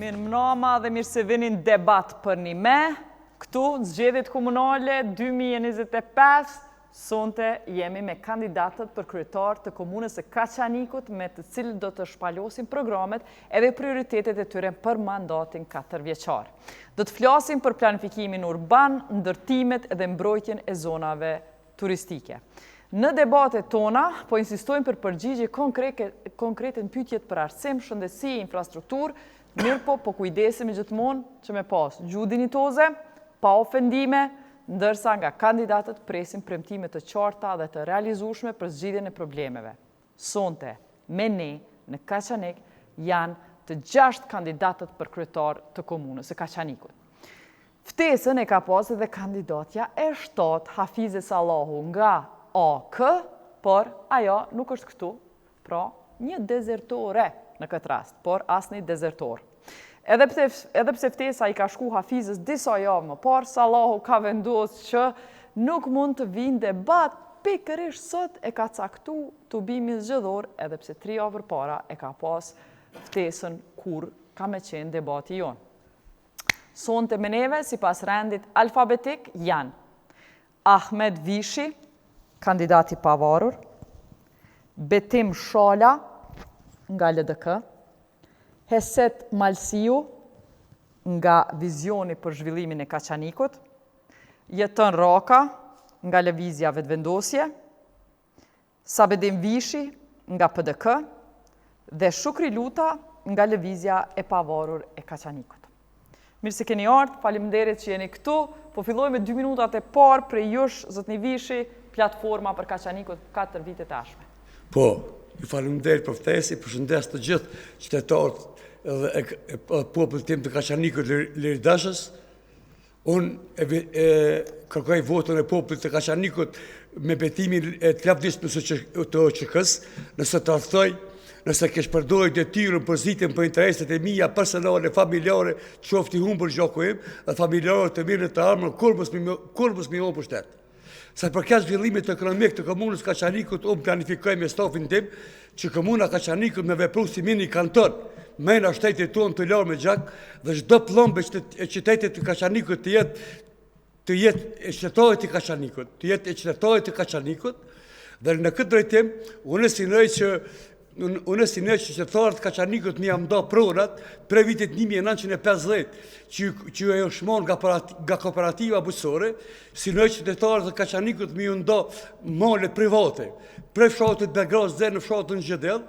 Mirë mbrëma dhe mirë se vini në debat për një me, këtu në zgjedhjet komunale 2025, sonte jemi me kandidatët për kryetar të komunës së Kaçanikut me të cilët do të shpalosim programet edhe prioritetet e tyre për mandatin 4 vjeçar. Do të flasim për planifikimin urban, ndërtimet dhe mbrojtjen e zonave turistike. Në debatet tona, po insistojmë për përgjigje konkrete në pyetjet për arsim, shëndetësi, infrastrukturë, mirë po kujdesemi gjithmonë që me pas gjuhë dinjitoze, pa ofendime, ndërsa nga kandidatët presim premtime të qarta dhe të realizueshme për zgjidhjen e problemeve. Sonte, me ne, në Kaçanik, janë të 6 kandidatët për kryetar të komunës së Kaçanikut. Ftesën e ka pas edhe kandidatja e 7 Hafize Sallahu nga AK, por ajo nuk është këtu, pra një dezertore në këtë rast, por asnjë dezertor. Edhe pse ftesa i ka shku Hafizës disa javë më parë, Sallahu ka vendosur që nuk mund të vinë debat, pikërisht sot e ka caktu të bimi zgjedhor, edhe pse 3 javë përpara e ka pas ftesën kur ka me qenë debati jonë. Sonte me neve, sipas rendit alfabetik, janë Ahmed Vishi, kandidati pavarur, Betim Shala, nga LDK, Heset Malsiu, nga Vizioni për zhvillimin e Kaçanikut, Jetën Raka, nga Lëvizja Vetëvendosje, Sabedim Vishi, nga PDK, dhe Shukri Luta, nga Lëvizja e Pavarur e Kaçanikut. Mirë se keni ardhur, faleminderit që jeni këtu, po filloj me 2 minutat e parë prej jush, zotni Vishi, platforma për Kaçanikut 4 vite tashme. Po, ju faleminderit për ftesën, përshëndes të gjithë qytetarët dhe popullit tim të Kaçanikut liridashës. Unë kërkoj votën e popullit të Kaçanikut me betimin e të lavdishëm të OÇK-s, nëse të arthtoj, nëse kesh përdorur detyrën për zgjidhjen për intereset e mia personale, familjare, qoftë i humbur gjaku im, dhe familjarë të mirë të armën, kur mos më jepë pushtet. Sa përket zhvillimit ekonomik të komunës Kaçanikut, unë planifikoj me stafin tim që komuna Kaçanikut me vepru si mini kanton, mena shtetit tonë të larë me gjak, dhe çdo pllombe e qytetit të Kaçanikut të jetë e qytetarit të Kaçanikut, të jetë e qytetarit të Kaçanikut, dhe në këtë drejtim unë sinoj që qytetarët Kaçanikut më jam nda pronat pre vitit 1950 që e shmon nga kooperativa bujqësore, sinoj qytetarët të Kaçanikut më nda male private, pre fshatit Belgradë dhe në fshatin Gjedel,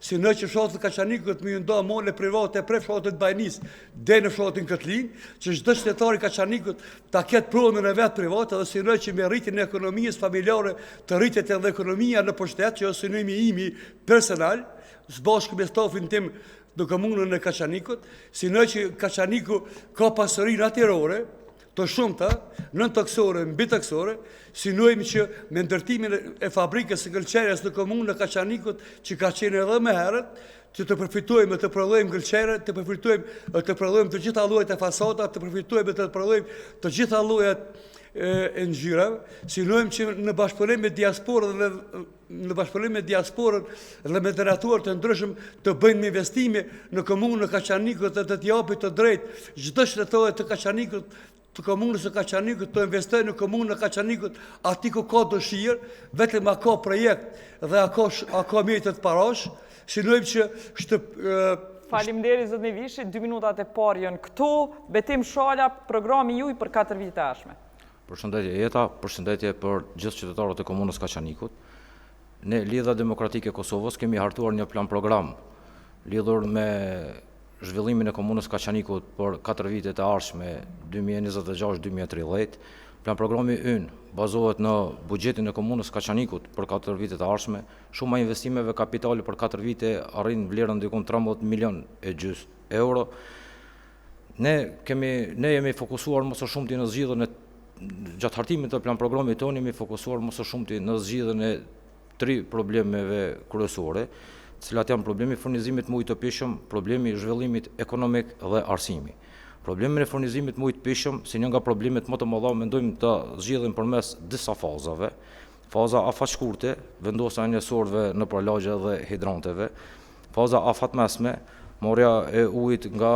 sinoj që fshatit Kaçanikut më nda male private pre fshatit Bajnis dhe në fshatin Këtlin, që çdo qytetar i Kaçanikut ta ketë pronën e vet private, dhe sinoj që me rritjen e ekonomisë familjare të rritet edhe ekonomia në pushtet, që është synimi imi personal, së bashku me stafin tim në komunën e Kaçanikut, sinoj që Kaçaniku ka pasuri natyrore, të shumta, nën toksore, mbi toksore, sinojmë që me ndërtimin e fabrikës së gëlqeres në komunën e Kaçanikut, që ka qenë edhe më herët, që të përfitojmë të prodhojmë gëlqere, të prodhojmë të gjitha llojet e fasadat, të përfitojmë të prodhojmë të gjitha llojet e ngjyrave, sinojmë që në bashkëpunim me diasporën dhe me donatorë të ndryshëm të bëjmë investime në komunën e Kaçanikut dhe të japin të drejtë çdo qytetar të Kaçanikut, të komunës së Kaçanikut, të investojë në komunën e Kaçanikut aty ku ka dëshirë, vetëm a ka projekt dhe a ka mjete të parash, sinojmë që Faleminderit zotni Vishi, 2 minutat e parë janë këtu. Betim Shala, programi juaj për 4 vite tashme. Përshëndetje Jeta, përshëndetje për gjithë qytetarët e komunës Kaçanikut. Ne, Lidha Demokratike e Kosovës, kemi hartuar një plan program lidhur me zhvillimin e komunës Kaçanikut për 4 vitet e ardhshme 2026-2030. Plan programi ynë bazohet në buxhetin e komunës Kaçanikut për 4 vitet e ardhshme. Shuma e investimeve kapitale për 4 vite arrin vlerën diku 13,5 milion euro. Ne jemi fokusuar më së shumti në zgjidhjen e gjatë hartimit të plan programit tonë jemi fokusuar më së shumti në zgjidhjen e 3 problemeve kryesore, të cilat janë problemi i furnizimit të ujit të pishëm, problemi i zhvillimit ekonomik dhe arsimi. Problemin e furnizimit të ujit të pishëm, si një nga problemet më të mëdha, mendojmë të zgjidhim përmes disa fazave. Faza afatshkurte, vendosja e njësorëve nëpër lagje dhe hidranteve. Faza afatmesme, marrja e ujit nga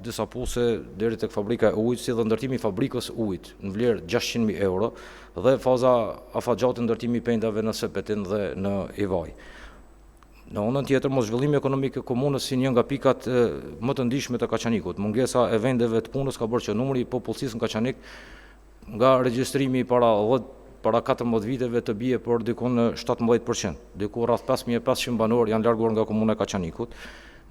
disa puse deri tek fabrika e ujit, si dhe ndërtimi i fabrikës ujit në vlerë 600.000 euro, dhe faza afatgjatë ndërtimi i pendave në Sepetin dhe në Ivaj. Në anën tjetër, mos zhvillimi ekonomik i komunës si një nga pikat më të ndihshme të Kaçanikut. Mungesa e vendeve të punës ka bërë që numri i popullsisë në Kaçanik nga regjistrimi para 14 viteve të bie për diku në 17%. Diku rreth 5500 banor janë larguar nga komuna e Kaçanikut.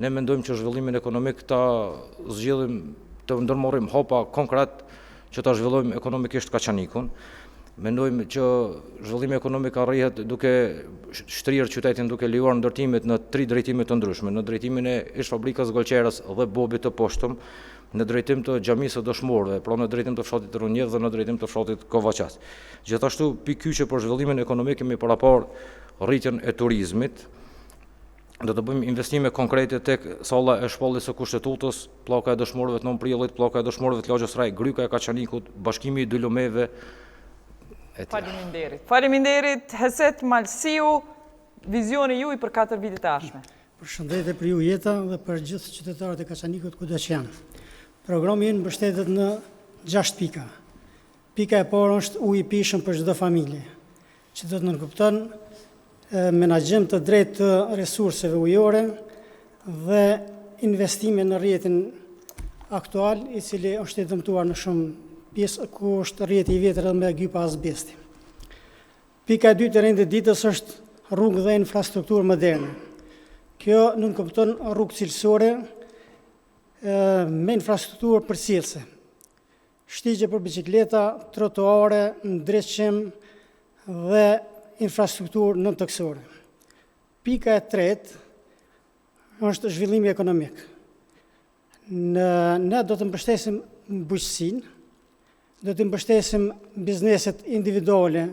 Ne mendojmë që zhvillimin ekonomik ta zgjidhim, të ndërmarrim hapa konkret që ta zhvillojmë ekonomikisht Kaçanikun. Mendojmë që zhvillimi ekonomik arrihet duke shtrirë qytetin, duke lejuar ndërtimet në 3 drejtime të ndryshme, në drejtimin e ish fabrikës Golqerës dhe Bobit të poshtëm, në drejtim të xhamisë së dëshmorëve, pra në drejtim të fshatit të Runjë dhe në drejtim të fshatit Kovaqas. Gjithashtu pikëkyçe për zhvillimin ekonomik kemi parapar rritjen e turizmit. Do të bëjmë investime konkrete tek salla e shpalljes së kushtetutës, pllaka e dëshmorëve të Nën Priellit, pllaka e dëshmorëve të Lagjës Raj, Gryka e Kaçanikut, bashkimi i dy lumeve. Faleminderit, Heset Malsiu, vizioni juaj për 4 vitet e ardhshme. Përshëndetje për ju Jeta dhe për gjithë qytetarët e Kaçanikut kudo që janë. Programi ynë mbështetet në 6 pika. Pika e parë është uji i pishëm për çdo familje, që do të nënkupton menaxhim të drejtë të resurseve ujore dhe investime në rrjetin aktual, i cili është i dëmtuar në shumë pjesë, ku është rrjeti i vjetër edhe me gypa azbesti. Pika e dytë e rendit ditës është rrugë dhe infrastrukturë moderne. Kjo nënkupton rrugë cilësore me infrastrukturë përcjellëse. Shtigje për bicikleta, trotuare, ndriçim dhe infrastrukturë nëntokësore. Pika e tretë është zhvillimi ekonomik. Ne do të mbështesim bujqësinë, do të mbështesim bizneset individuale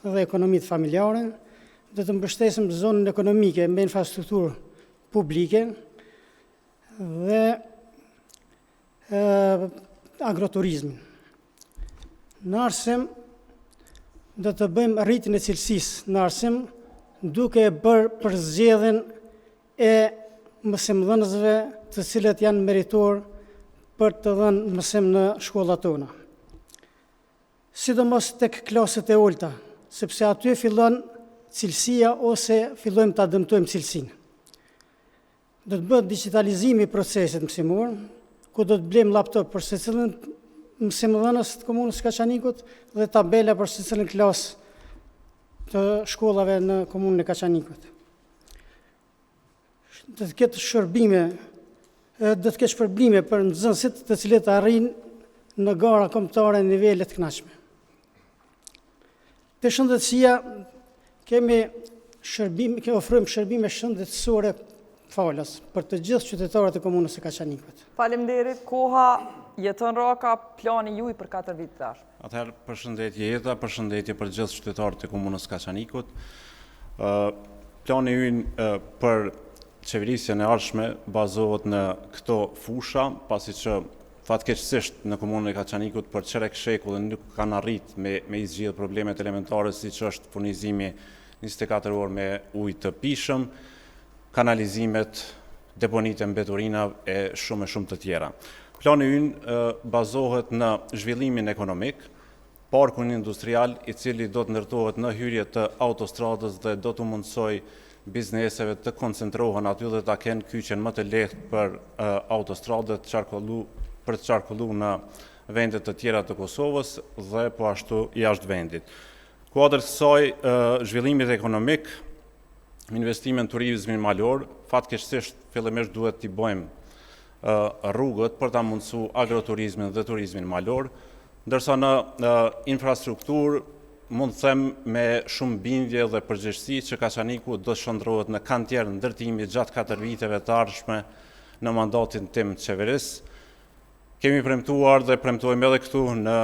dhe ekonomitë familjare, do të mbështesim zonën ekonomike me infrastrukturë publike dhe agroturizmin. Në arsim, do të bëjmë rritjen e cilësisë në arsim, duke bërë përzgjedhjen e mësimdhënësve të cilët janë meritor për të dhënë mësim në shkollat tona. Sidomos tek klaset e ulta, sepse aty fillon cilësia ose fillojmë ta dëmtojmë cilësinë. Do të bëhet digitalizimi i procesit mësimor, ku do të blejmë laptop për secilin mësimdhënës të komunës Kaçanikut dhe tabela për secilin klasë të shkollave në komunën e Kaçanikut. Do të ketë shpërblime për nxënësit të cilët arrin në gara kombëtare në nivele të kënaqshme. Te shëndetësia ofrojmë shërbime shëndetësore falas për të gjithë qytetarët e komunës së Kaçanikut. Faleminderit, koha jeton raka, plani juaj për 4 vitet e ardhshme. Atëherë, përshëndetje Jeta, përshëndetje për gjithë qytetarët e komunës së Kaçanikut. Plani ynë për qeverisjen e ardhshme bazohet në këto fusha, pasi që fatkeqësisht në komunën e Kaçanikut për çerek shekull nuk kanë arrit me i zgjidhë problemet elementare, siç është furnizimi 24 orë me ujë të pishëm, kanalizimet, deponitë e mbeturina e shumë të tjera. Plani ynë bazohet në zhvillimin ekonomik, parkun industrial i cili do të ndërtohet në hyrje të autostradës dhe do të mundsoj bizneseve të koncentrohen aty dhe ta kenë kyçen më të lehtë për autostradët për të qarkullu në vendet të tjera të Kosovës dhe po ashtu jashtë vendit. Kuadër kësaj zhvillimit ekonomik, investimin në turizmin malor, fatkeqësisht fillimisht duhet t'i bëjmë rrugët për ta mundësu agroturizmin dhe turizmin malor, Ndërsa në infrastrukturë mund të them me shumë bindje dhe përgjegjësi që Kaçaniku do të shndrohet në kantier ndërtimi gjatë 4 viteve të ardhshme në mandatin tim të qeverisë. Kemi premtuar dhe premtojmë edhe këtu në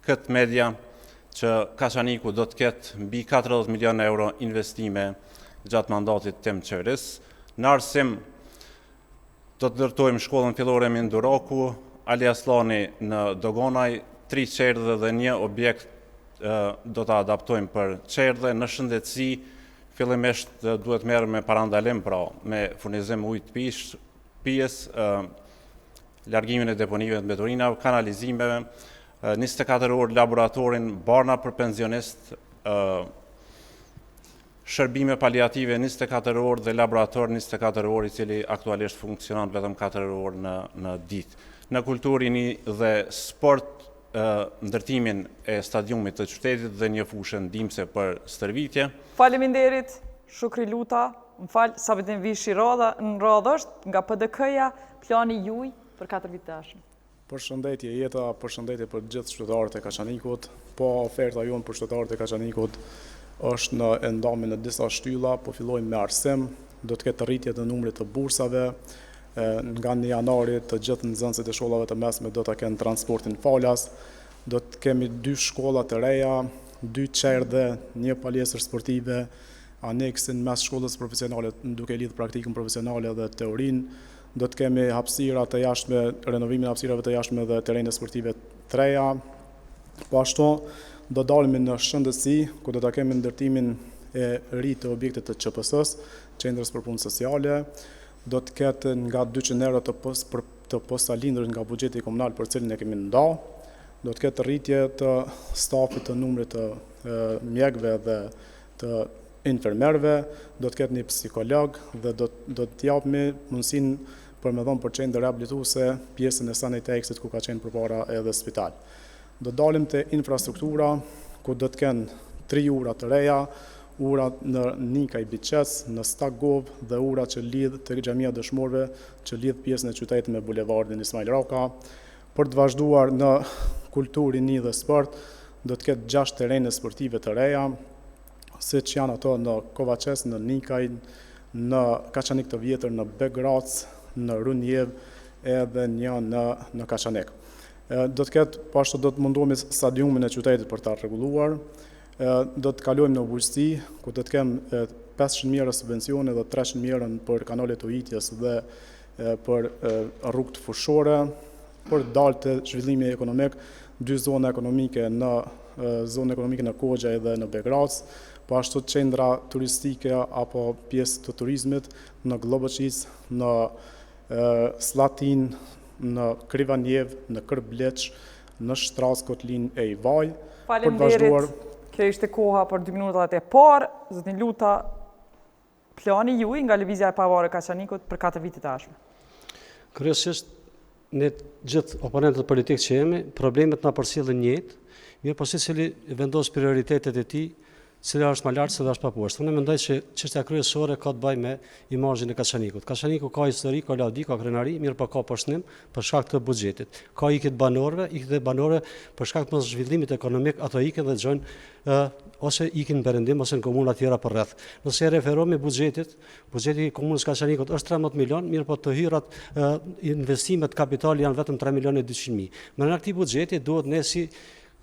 këtë media që Kaçaniku do të ketë mbi 40 milion euro investime gjatë mandatit tim të qeverisë. Në arsim do të ndërtojmë shkollën fillore Minduraku, Ali Aslani në Dogonaj, 3 qerdhe dhe 1 objekt do të adaptojmë për qerdhe. Në shëndetësi, fillimisht duhet merë me parandalim, pra me furnizim ujë të pijes, largimin e deponive të mbeturinave, kanalizimeve, 24 orë laboratorin, barna për pensionist, shërbime paliative 24 orë dhe laborator 24 orë, i cili aktualisht funksionon vetëm 4 orë në ditë. Në kulturin dhe sport, ndërtimin e stadiumit të qytetit dhe një fushë ndihmëse për stërvitje. Faleminderit, Shukri Luta, më falë, Sabetin Vishi në radhë është nga PDK-ja, plani juaj për 4 vite të ardhshëm. Përshëndetje Jeta, përshëndetje për gjithë qytetarët e Kaçanikut. Po oferta jonë për qytetarët e Kaçanikut është në ndamin në disa shtylla, po fillojmë me arsim, do të ketë rritje të numrit të bursave, nga 1 janari të gjithë nxënësit e shkollave të mesme do të kenë transportin falas, do të kemi 2 shkolla të reja, 2 qerdhe, 1 palestër sportive, aneksin mes shkollës profesionale duke lidhë praktikën profesionale dhe teorinë, do të kemi hapësira të jashtme, renovimin e hapësirave të jashtme dhe terrene sportive të reja. Po ashtu do dalemi në shëndetësi, ku do ta kemi ndërtimin e ri të objektet të QPS-s, qendrës për punë sociale, do të ketë nga 200 euro të postalindrës nga buxheti komunal për cilin e kemi nda, do të ketë rritje të stafit të numrit të mjekëve dhe të infermerëve, do të ketë një psikolog dhe do të japmi mundësinë për me dhënë për qendër rehabilituese pjesën e Sanitexit ku ka qenë përpara edhe spital. Do dalim te infrastruktura ku do të kenë 3 ura të reja, ura në Nikaj Biçes, në Stagov dhe ura që lidh te xhamia dëshmorëve që lidh pjesën e qytetit me bulevardin Ismail Raka. Për të vazhduar në kulturin dhe sport, do të ketë 6 terrene sportive të reja, siç janë ato në Kovaçes, në Nikaj, në Kaçanik të vjetër, në Begrac, në Runjev edhe një në Kaçanik. Do të ketë, po ashtu do të mundohemi stadiumin e qytetit për ta rregulluar. Do të kalojmë në bujqësi, ku do të kemë 500.000 euro subvencione dhe 300.000 euro për kanalet ujitjes dhe për rrugët fushore, për dalë të zhvillimi ekonomik, 2 zona ekonomike në zonën ekonomike në Kogja dhe në Begrac, po ashtu qendra turistike apo pjesë të turizmit në Globëqis, në Slatin, në Krivanjev, në Kërbleq, në Shtras Kotlin e Ivaj. Faleminderit. Kjo ishte koha për 2 minutat e parë. Zotin Luta, plani juaj nga Lëvizja e Pavarur e Kaçanikut për 4 vite të ardhshme. Kryesisht, ne gjithë oponentët politikë që jemi, problemet na përcjellin njëjtë, mirë po secili vendos prioritetet e tij, cila është më lart se është pa poshtë. Unë mendoj se çështja kryesore ka të bëjë me imazhin e Kaçanikut. Kaçaniku ka histori, ka lavdi, ka krenari, mirë po ka poshtim për shkak të buxhetit. Ka ikjet banorëve për shkak të zhvillimit ekonomik, ato ikën dhe xhojnë ose ikin në perëndim ose në komuna tjera për rreth. Nëse referohemi buxhetit, buxheti i komunës Kaçanikut është 13 milion, mirë po të hyrat investimet kapital janë vetëm 3 milionë e 200.000. Me në këtij buxheti duhet ne si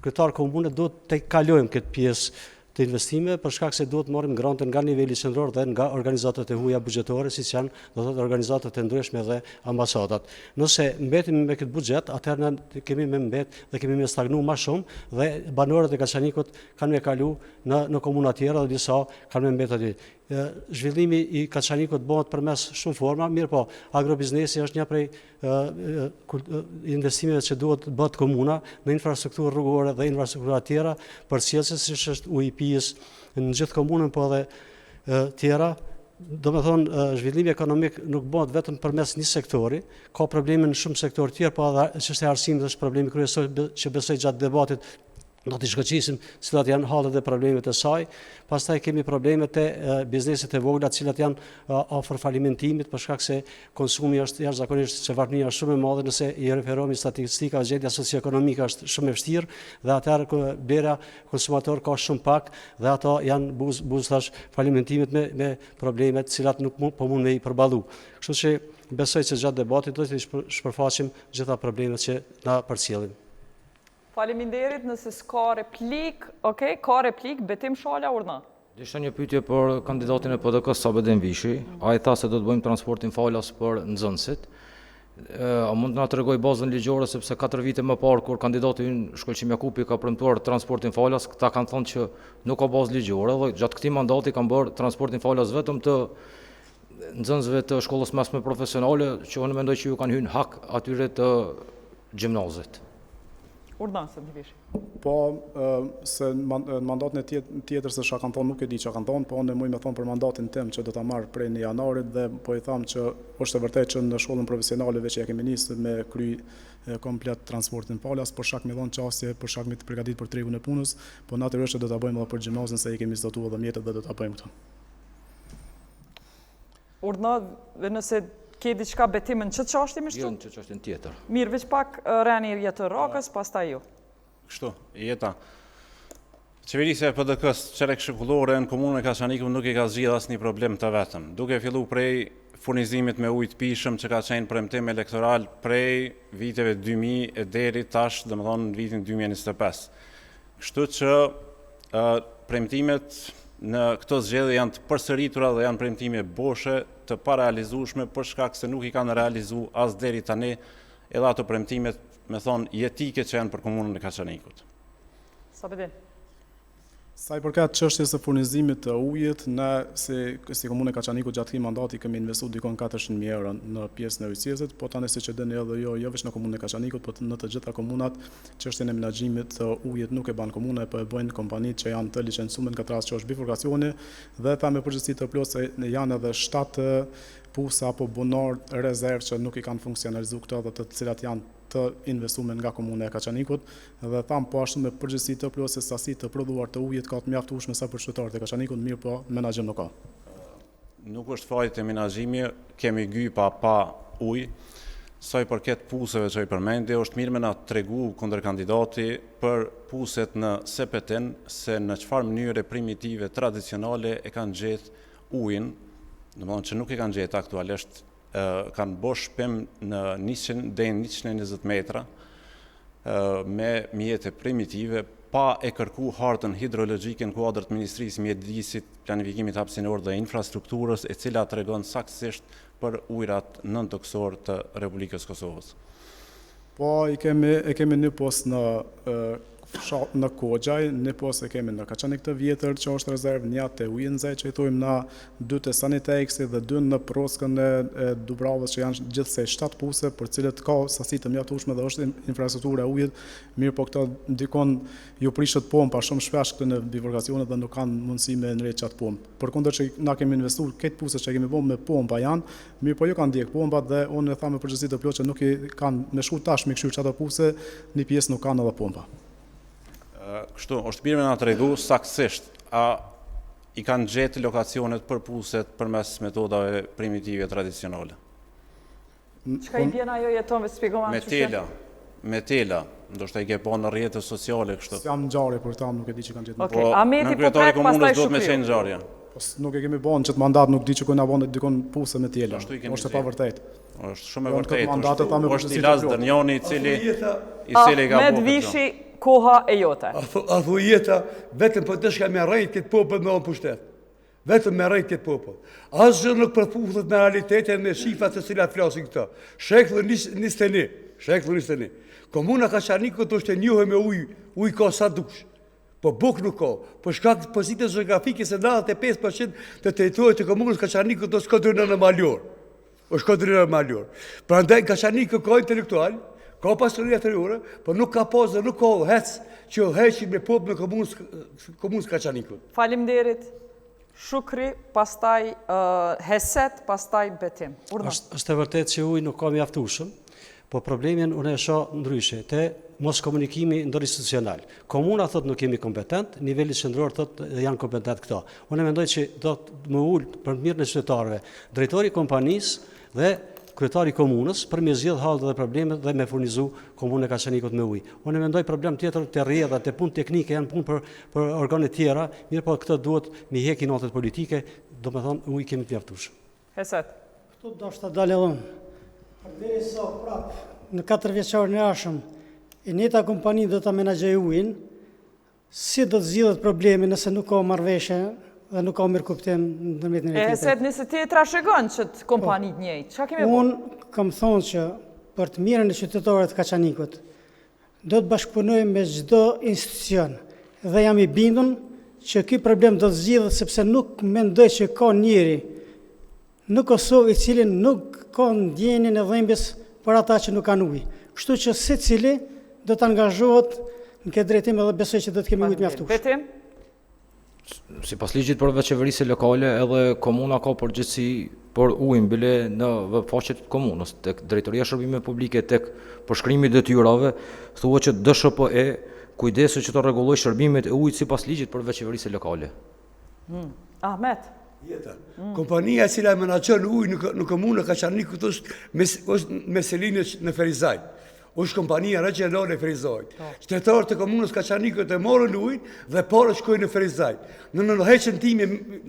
kryetar komune duhet të kalojmë këtë pjesë të investime për shkak se duhet marrim grante nga niveli qendror dhe nga organizatat e huaja buxhetore, siç janë, do të thotë, organizatat e ndryshme dhe ambasadat. Nëse mbetemi me këtë buxhet, atëherë ne kemi me mbet dhe kemi me stagnu më shumë dhe banorët e Kaçanikut kanë me kalu në komuna tjera dhe disa kanë me mbet aty. Zhvillimi i Kaçanikut bëhet përmes shumë forma, mirë po, agrobiznesi është një prej investimeve që duhet bëhet komuna në infrastrukturë rrugore dhe infrastruktura tjera përcjellëse siç është UIP-s në gjithë komunën, po edhe tjera. Do me thonë, zhvillimi ekonomik nuk bëhet vetëm përmes një sektori, ka probleme në shumë sektor tjerë, po edhe çështja e arsimit është problemi kryesor që besoj gjatë debatit do t'i shkëqisim cilat janë hallet e problemet e saj. Pastaj kemi problemet e bizneset e vogla, të cilat janë afër falimentimit për shkak se konsumi është jashtëzakonisht çevarnia është shumë e madhe, nëse i referohemi statistikave, gjendja socioekonomike është shumë e vështirë dhe atëherë bera konsumator ka shumë pak dhe ato janë buzëtash falimentimit me problemet të cilat nuk po mund me i përballu. Kështu që besoj se gjatë debatit do të shpërfaqim gjitha problemet që na përcjellin. Faleminderit, nëse s'ka replik, okay, ka replik, Betim Shala, urna. Ishte një pyetje për kandidatin e PDK-s Sabedin Vishi. Ai tha se do të bëjmë transportin falas për nxënësit. A mund të na tregoj bazën ligjore, sepse 4 vite më parë kur kandidati ynë Shkollçim Jakupi ka premtuar transportin falas, këta kanë thënë që nuk ka bazë ligjore dhe gjatë këtij mandati kanë bërë transportin falas vetëm të nxënësve të shkollës mesme profesionale, që unë mendoj që ju kanë hyrë hak atyre të gjimnazit. Urna, se të vishi. Po, se në mandatin e tjetër se çka kanë thonë nuk e di çka kanë thonë, po unë muj me thonë për mandatin tim që do ta marr prej në janarit dhe po i tham që është e vërtetë që në shkollën profesionale veç ja kemi nisur me kry komplet transportin falas, për shkak me dhënë çastje, për shkak me të përgatitur për tregun e punës, po natyrisht do ta bëjmë edhe për gjimnazin se i kemi statuar 10 mjetet dhe do ta bëjmë këtë. Urna, dhe nëse ke diçka Betimën që çështje më Jo shtu? në çështjen tjetër. Mirë, veç pak reni jetë Rakës, pastaj ju. Kështu, jeta. Qeverisja e PDK-s qerek shekullore në komunën e Kaçanikut nuk i ka zgjidhur asnjë problem të vetëm. Duke filluar prej furnizimit me ujë të pijshëm që ka qenë premtim elektoral prej viteve 2000 e deri tash, domethënë në vitin 2025. Kështu që premtimet në këto zgjedhje janë të përsëritura dhe janë premtime boshe të parealizueshme për shkak se nuk i kanë realizuar as deri tani edhe ato premtimet, me thonë, jetike që janë për komunën e Kaçanikut. Sabedin. Sa i përket çështjes së furnizimit të ujit, ne si komunë e Kaçanikut gjatë këtij mandati kemi investuar dikon 400.000 euro në pjesën e ujësirësit, po tani siç e dini edhe jo vetëm në komunën e Kaçanikut, por në të gjitha komunat çështjen e menaxhimit të ujit nuk e bën komuna, po e bëjnë kompanitë që janë të licencuar në këtë rast që është bifurkacioni dhe ta me përgjegjësi të plotë se janë edhe 7 pusa apo bunor rezervë që nuk i kanë funksionalizuar këto dhe të cilat janë të investuar nga komuna e Kaçanikut dhe tham po ashtu me përgjegjësi të plotë se sasi të prodhuar të ujit ka të mjaftueshme sa për qytetarët e Kaçanikut, mirë po menaxhim nuk ka. Nuk është fajt e menaxhimi, kemi gypa pa ujë. Sa i përket puseve që i përmendi, është mirë me na tregu kundër kandidati për puset në Sepetin se në çfarë mënyre primitive tradicionale e kanë gjetë ujin, domethënë që nuk e kanë gjetë aktualisht, kanë bosh shpim në 100 deri në 120 metra me mjete primitive pa e kërku hartën hidrologjike në kuadër të Ministrisë Mjedisit, Planifikimit Hapësinor dhe Infrastrukturës, e cila tregon saktësisht për ujërat nëntoksor të Republikës Kosovës. Po e kemi një post në Kogjaj, një post e kemi në Kaçanik të vjetër që është rezervë, një te Ujënzaj që i thojmë na, 2 te Saniteksi dhe 2 në Proskën e Dubravës që janë gjithsej 7 puse për cilët ka sasi të mjaftueshme dhe është infrastruktura e ujit, mirë po këto ndikon ju prishet pompa shumë shpesh këtu në bifurkacionet dhe nuk kanë mundësi me nrejt qatë pompë. Përkundër që na kemi investuar këtë puse që kemi bëmë me pompa janë, mirë po ju kanë ndjek pompat dhe unë e tha me përgjithësi të plotë që nuk i kanë me shku tash me këshyr çato puse, një pjesë nuk kanë edhe pompa. Kështu, është mirë me na tregu saktësisht, a i kanë gjetë lokacionet për puset përmes metodave primitive tradicionale. Çka i vjen ajo jeton, vetë shpjegova. Me tela, ndoshta i ke pa në rrjetet sociale kështu. Jam ngjarje për ta, nuk e di që kanë gjetë. Okej, Ameti po pret pastaj do të më Shukriu. çojë ngjarje. Nuk e kemi bën çet mandat, nuk di që ku na bën dikon puse me tela. Është pa vërtet. Është shumë e vërtetë. Është Ilas Dërnjani i cili ka Ahmed Vishi, koha e jote. A thu jeta, vetëm për të shka me rejt këtë popull me onë pushtet. Vetëm me rejt këtë popull. Asgjë nuk përputhet me realitetin me shifrat se cilat flasin këta. Shekulli 21. Komuna Kaçanikut është e njohur me ujë ka sa dush. Po buk nuk ka. Për shkak të pozitës gjeografike se 95% të territorit të komunës Kaçanikut do shkodrën në Malor. O shkodrën në Malor. Prandaj Kaçaniku ka intelektual, ka pastoria territoriale, por nuk ka pas dhe nuk ka hec që heqin me popull në komunës Kaçanikut. Faleminderit. Shukri, pastaj Heset, pastaj Betim. Urna. Është e vërtetë që uji nuk ka mjaftueshëm, po problemin unë e shoh ndryshe, te mos komunikimi ndërinstitucional. Komuna thot nuk jemi kompetent, niveli qendror thot janë kompetent këto. Unë mendoj që do të më ul për mirën e qytetarëve, drejtori i kompanisë dhe kryetari i komunës për me zgjidh hallet dhe problemet dhe me furnizu komunën e Kaçanikut me ujë. Unë mendoj problem tjetër te rrjedha, te punë teknike janë punë për organe tjera, mirë po këtë duhet mi heqin notat politike, domethënë ujë kemi të mjaftueshëm. Heset. Këtu do shta dalë edhe unë. Përderisa prap në 4 vjeçarin e ardhshëm e njëjta kompani do ta menaxhojë ujin, si do të zgjidhet problemi nëse nuk ka marrëveshje dhe nuk ka mirëkuptim ndërmjet njëri tjetrit. Heset, nëse ti e trashëgon që të kompanit njëjtë, çka kemi bërë? Unë kam thonë që për të mirën e qytetarëve të Kaçanikut do të bashkëpunojmë me çdo institucion dhe jam i bindur që ky problem do të zgjidhet sepse nuk mendoj që ka njeri në Kosovë i cili nuk ka ndjenjen e dhimbjes për ata që nuk kanë ujë. Kështu që secili do të angazhohet në këtë drejtim edhe besoj që do të kemi ujë të mjaftueshëm. Betim? Sipas ligjit për veçëverinë lokale, edhe komuna ka përgjegjësi për ujin bile në webfaqet e komunës, tek Drejtoria e Shërbimeve Publike, tek përshkrimi i detyrave, thuhet që DSHPE kujdeset që të rregullojë shërbimet e ujit sipas ligjit për veçëverinë lokale. Ahmet. Kompania e cila menaxhon ujin në komunën e Kaçanikut është Meselinë në Ferizaj. është kompania regionale e Ferizajt. Qytetarët e komunës Kaçanikut e morën ujin dhe parë shkojnë në Ferizaj. Në nënheqjen time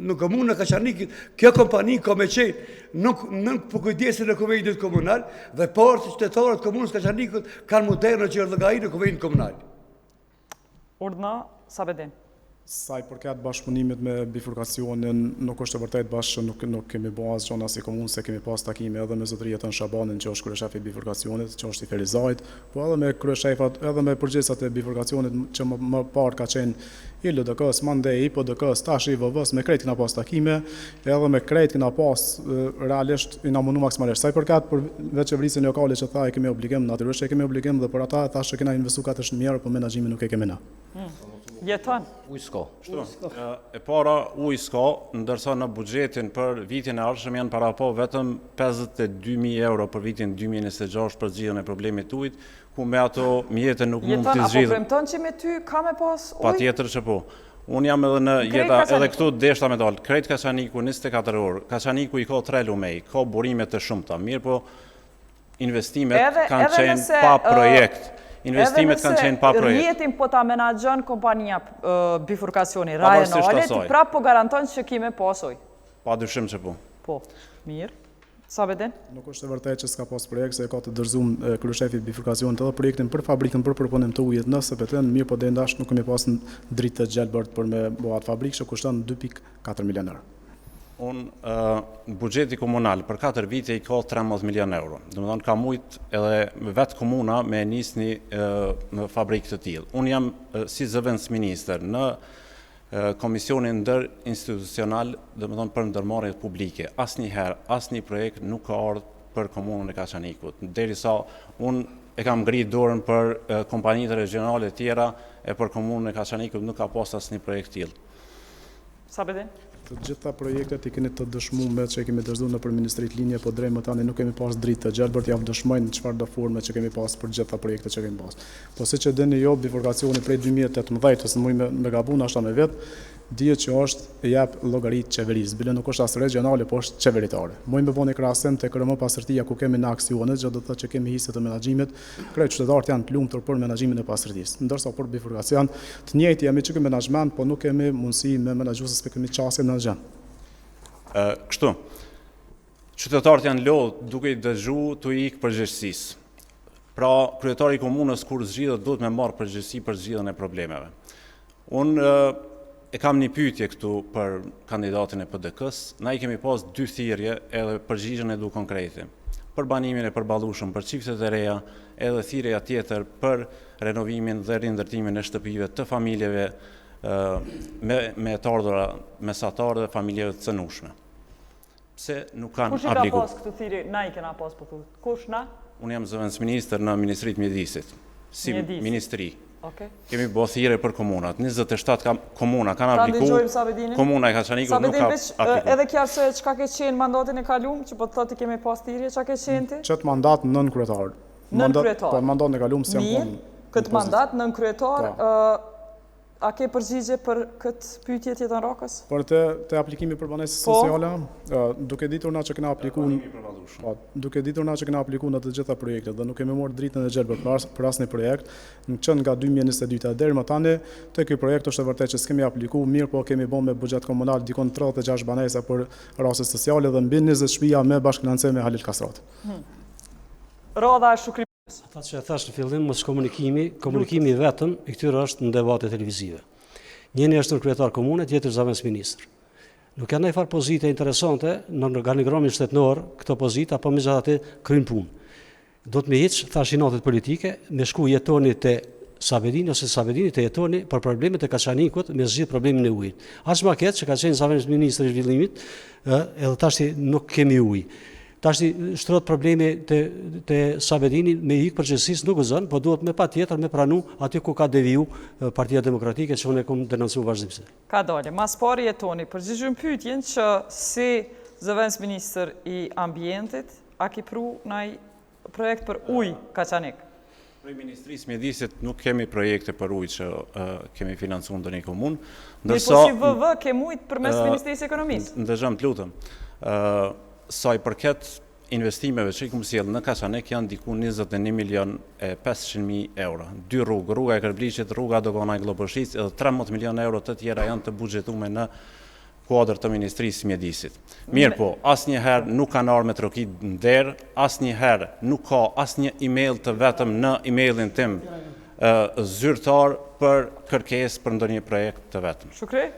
në komunën e Kaçanikut, kjo kompani ka me qenë nuk për kujdesin e kuventit komunal dhe parë qytetarët e komunës Kaçanikut kanë moderne që erdhëgai në kuventin komunal. Urdhna Sabedin. Sa i përket bashkëpunimit me bifurkacionin, nuk është e vërtet bashkë, nuk kemi bërë asgjë në si komunë, se kemi pas takime edhe me zotërinë Shabanin, që është kryeshefi i bifurkacionit, që është i Ferizajt, po edhe me kryeshefat, edhe me përgjegjësat e bifurkacionit, që më parë ka qenë i LDK-s, mandej, i PDK-s, tash i VV-s, me krejt kena pas takime, edhe me krejt kena pas realisht i na mundu maksimalisht. Sa i përket për veçëverisin lokale që tha e kemi obligim, natyrisht e kemi obligim dhe për ata thashë kena investu 400 mijë euro, po menaxhimin nuk e kemi na. Jeton. Ujë s'ka. E para ujë s'ka, ndërsa në buxhetin për vitin e ardhshëm janë para po vetëm 52.000 euro për vitin 2026 për zgjidhjen e problemit të ujit, ku me ato mjete nuk mund të Jeton, apo zgjidhen. premton që me ty ka me pas ujë? Patjetër që po. Unë jam edhe në jeta edhe këtu deshta me dalë. Krejt Kaçaniku 24 orë. Kaçaniku i ka 3 lumej, ka burime të shumta. Mirë po investimet kanë qenë pa projekt. Investimet kanë qenë pa projekt. Rjetin po ta menaxhon kompania bifurkacioni rajonale, ti prap po garanton që kime pas ujë. Padyshim që po. Po, mirë. Sabedin? Nuk është e vërtet që s'ka pas projekt, se ka të dorëzuar kryeshefi i bifurkacionit edhe projektin për fabrikën për proponim të ujit në SPT-n, mirë po deri ndash nuk kemi pas dritë të gjelbërt për me bëu atë fabrikë që kushton 2.4 milion euro. Buxheti komunal për 4 vite i ka 13 milion euro. Domethënë ka mujt edhe vetë komuna me nisni në fabrikë të tillë. Unë jam si zëvendës minister në Komisionin Ndërinstitucional, domethënë për ndërmarrjet publike. Asnjëherë, asnjë projekt nuk ka ardhur për komunën e Kaçanikut. Derisa unë e kam ngritur dorën për kompanitë regionale të tjera e për komunën e Kaçanikut nuk ka pas asnjë projekt tillë. Sabedin? Të gjitha projektet i keni të dëshmuar që kemi dorëzuar nëpër Ministritë Linje, po drejt më tani nuk kemi pas dritë të gjelbërt, javë dëshmojnë çfarë do forme që kemi pas për gjitha projektet që kemi pas. Po siç e dini jo, bifurkacioni prej 2018-s në muaj me gabun ashta me vet, dihet që është jap llogaritë qeverisë, bile nuk është as regionale, po është qeveritare. Muaj me vënë krahasim te KRM Pastërtia ku kemi në aksionet, që do të thotë që kemi hisë të menaxhimit, krejt qytetarët janë të lumtur për menaxhimin e pastërtisë. Ndërsa për bifurkacion të njëjtë jemi çka menaxhment, po nuk kemi mundësi me menaxhues se kemi çasje në gjë. Kështu. Qytetarët janë lodhur duke i dëgjuar tu ik përgjegjësisë. Pra, kryetari i komunës kur zgjidhet duhet me marr përgjegjësi për zgjidhjen e problemeve. Unë e kam një pyetje këtu për kandidatin e PDK-s. Na i kemi pas 2 thirrje edhe përgjigjen e du konkrete. Për banimin e përballueshëm për çiftet e reja, edhe thirrja tjetër për renovimin dhe rindërtimin e shtëpive të familjeve me të ardhura mesatar dhe familjeve të cënueshme. Pse nuk kanë aplikuar? Kush i ka pas këtë thirrje? Na i kena pas po thotë. Kush na? Unë jam zëvendës ministër në Ministritë Mjedisit. Si ministri. Okay. Kemi bërë thirrje për komunat. 27 komuna kanë aplikuar. Komuna e Kaçanikut nuk ka aplikuar. Edhe kjo arsye çka ke qenë mandatin e kaluar, që po thotë kemi pas thirrje, çka ke qenë ti? Çet mandat nën kryetar. Nën kryetar. Po, mandatin e kaluar si jam Mirë, konë. këtë mandat nën kryetar, a ke përgjigje për këtë pyetje tjetër Rokës? Për të aplikimi për banesë sociale, duke ditur na që kena aplikuar, duke ditur na që kena aplikuar në të gjitha projektet dhe nuk kemi marrë dritën e gjelbër për asnjë projekt, në qenë nga 2022 deri më tani, te ky projekt është e vërtetë që s'kemi aplikuar, mirë po kemi bën me buxhet komunal dikon 36 banesa për raste sociale dhe mbi 20 shtëpia me bashkëfinancim me Halil Kastrat. Rodha e Shukri. Ata që e thash në fillim, mos komunikimi vetëm i këtyre është në debate televizive. Njëri është në kryetar komune, tjetër zëvendës ministër. Nuk kanë ndonjë farë pozite interesante në organigramin shtetëror këto pozita, apo megjithatë kryen punë. Do të më hiç thashinatet politike, me shku jetoni te Sabedini ose Sabedini të jetoni për problemet e Kaçanikut me zgjidh problemin e ujit. As më keq që ka qenë zëvendës ministri i zhvillimit, edhe tash nuk kemi ujë. Tash shtrot problemi te Sabedini me ikë përgjithsisht nuk gëzon, po duhet me patjetër me pranu aty ku ka deviju Partia Demokratike që unë e kam denoncuar vazhdimisht. Ka dalë, mas pari jetoni, përgjigjëm pyetjen që si zëvendës ministër i ambientit, a ki pru naj projekt për ujë Kaçanik? Prej Ministrisë Mjedisit nuk kemi projekte për ujë që kemi financuar ndonjë komunë, ndërsa po si VV ke mujt përmes Ministrisë Ekonomisë. Ndëgjëm të lutem. Sa i përket investimeve që i këmë sjellë në Kaçanik janë diku 21.500.000 euro. 2 rrugë, rruga e Kërblicit, rruga Dogana e Globoshisë, edhe 13 milion euro të tjera janë të buxhetuar në kuadër të Ministrisë Mjedisit. Mirë po, asnjëherë nuk kanë ardhur me trokit nder, asnjëherë nuk ka asnjë email të vetëm në emailin tim zyrtar për kërkesë për ndonjë projekt të vetëm. Shukri?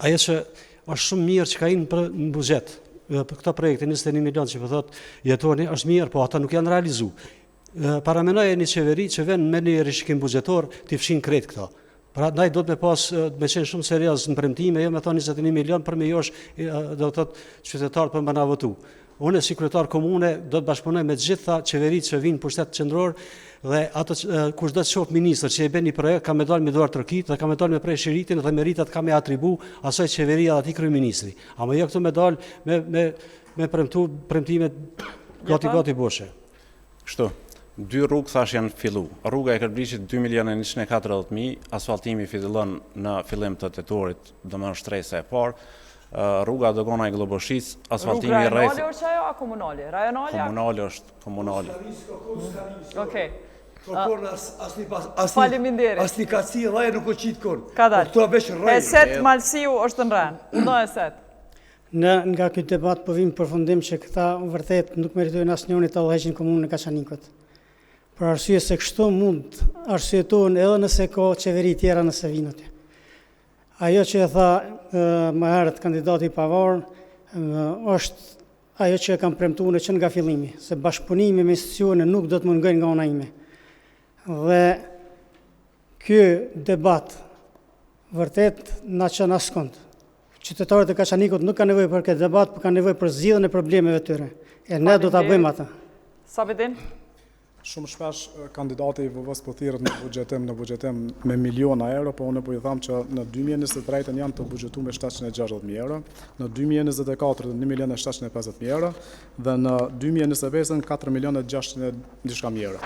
Ajo që është shumë mirë që ka inë në buxhet. Për këto projekte 21 milion që po thot jetoni është mirë, po ata nuk janë realizu. Paramenoj një qeveri që vjen me një rishikim buxhetor t'i fshin krejt këto. Pra ndaj do të me pas me qenë shumë serioz në premtime, jo me thonë 21 milion për me josh do të thot qytetarët për më na votu. Unë si kryetar komune do të bashkëpunoj me të gjitha qeveritë që vinë pushtet qendror dhe ato kush do të shoh ministër që e bën një projekt ka me dalë me duar trokit dhe ka me dalë me prej shiritin dhe meritat ka me atribu asaj qeveria dhe atij kryeministri. Ama jo këtu me dalë me premtime gati boshe. Kështu. 2 rrugë thash janë fillu. Rruga e Kërblicit 2.140.000, asfaltimi fillon në fillim të tetorit, domethënë shtresa e parë. Rruga Dogana e Globoshisë, asfaltimi i rreth. Rajonali është ajo a komunali? Rajonali? Komunali është komunali. Okej. Faleminderit. Asnjë kaci rrej nuk o qitë kon. Ka dalë. Këto veç rrej. Eset Malsiu është në rën. Undo Eset. Nga ky debat po vim përfundim që këta vërtet nuk meritojnë asnjëri të udhëheqin komunën e Kaçanikut. Për arsye se kështu mund arsyetohen edhe nëse ka qeveri tjera nëse vinë aty. Ajo që e tha më herët kandidati i pavarur është ajo që e kam premtuar që nga fillimi, se bashkëpunimi me institucione nuk do të mungojnë nga ana ime. Dhe ky debat vërtet na çon askund. Qytetarët e Kaçanikut nuk kanë nevojë për këtë debat, por kanë nevojë për zgjidhjen e problemeve të tyre. E ne do ta bëjmë atë. Sabedin? Shumë shpesh kandidati i VV-s po thirret në buxhetim me miliona euro, po unë po i them që në 2023 janë të buxhetuar me 760.000 euro, në 2024 1.750.000 euro dhe në 2025 4.600.000 diçka euro.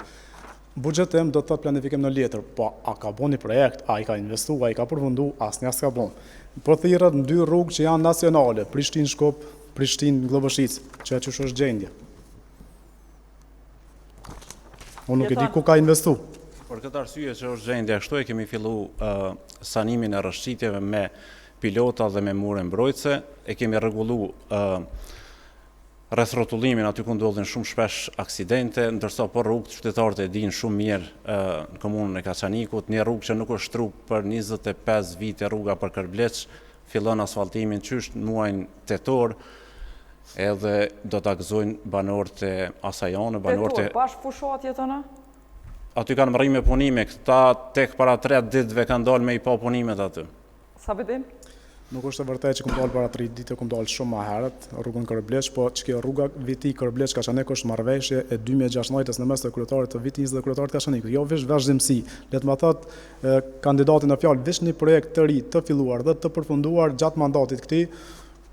Buxhetim do të thotë planifikim në letër, po a ka bën një projekt, a i ka investuar, a i ka përfunduar, asnjë s'ka bën. Po thirret në 2 rrugë që janë nacionale, Prishtinë-Shkup, Prishtinë-Globoshisë, që është gjendje. Unë nuk e di ku ka investu. Për këtë arsye që është gjendja kështu e kemi fillu sanimin e rrëshqitjeve me pilota dhe me mure mbrojtëse, e kemi rregullu rreth rrotullimin aty ku ndodhin shumë shpesh aksidente, ndërsa po rrugët qytetarët e dinë shumë mirë në komunën e Kaçanikut, një rrugë që nuk është tru për 25 vite rruga për Kërbleç, fillon asfaltimin qysh në muajin tetor, edhe do të gëzojnë banorët e Asajanë, banorët e... Pash fushat jetona? Aty kanë mërrime punime, këta tek para 3 ditëve kanë dalë me i pa punimet aty. Sabedin? Nuk është e vërtetë që kam dalë para 3 ditë, kam dalë shumë më herët rrugën Kërbleç, po që rruga viti Kërbleç Kaçanik është marrëveshje e 2016 në mes të kryetarit të vitit 20 dhe kryetarit të Kaçanikut. Jo veç vazhdimsi, le të më thotë kandidatin në fjalë veç një projekt të ri, të filluar dhe të përfunduar gjatë mandatit këtij.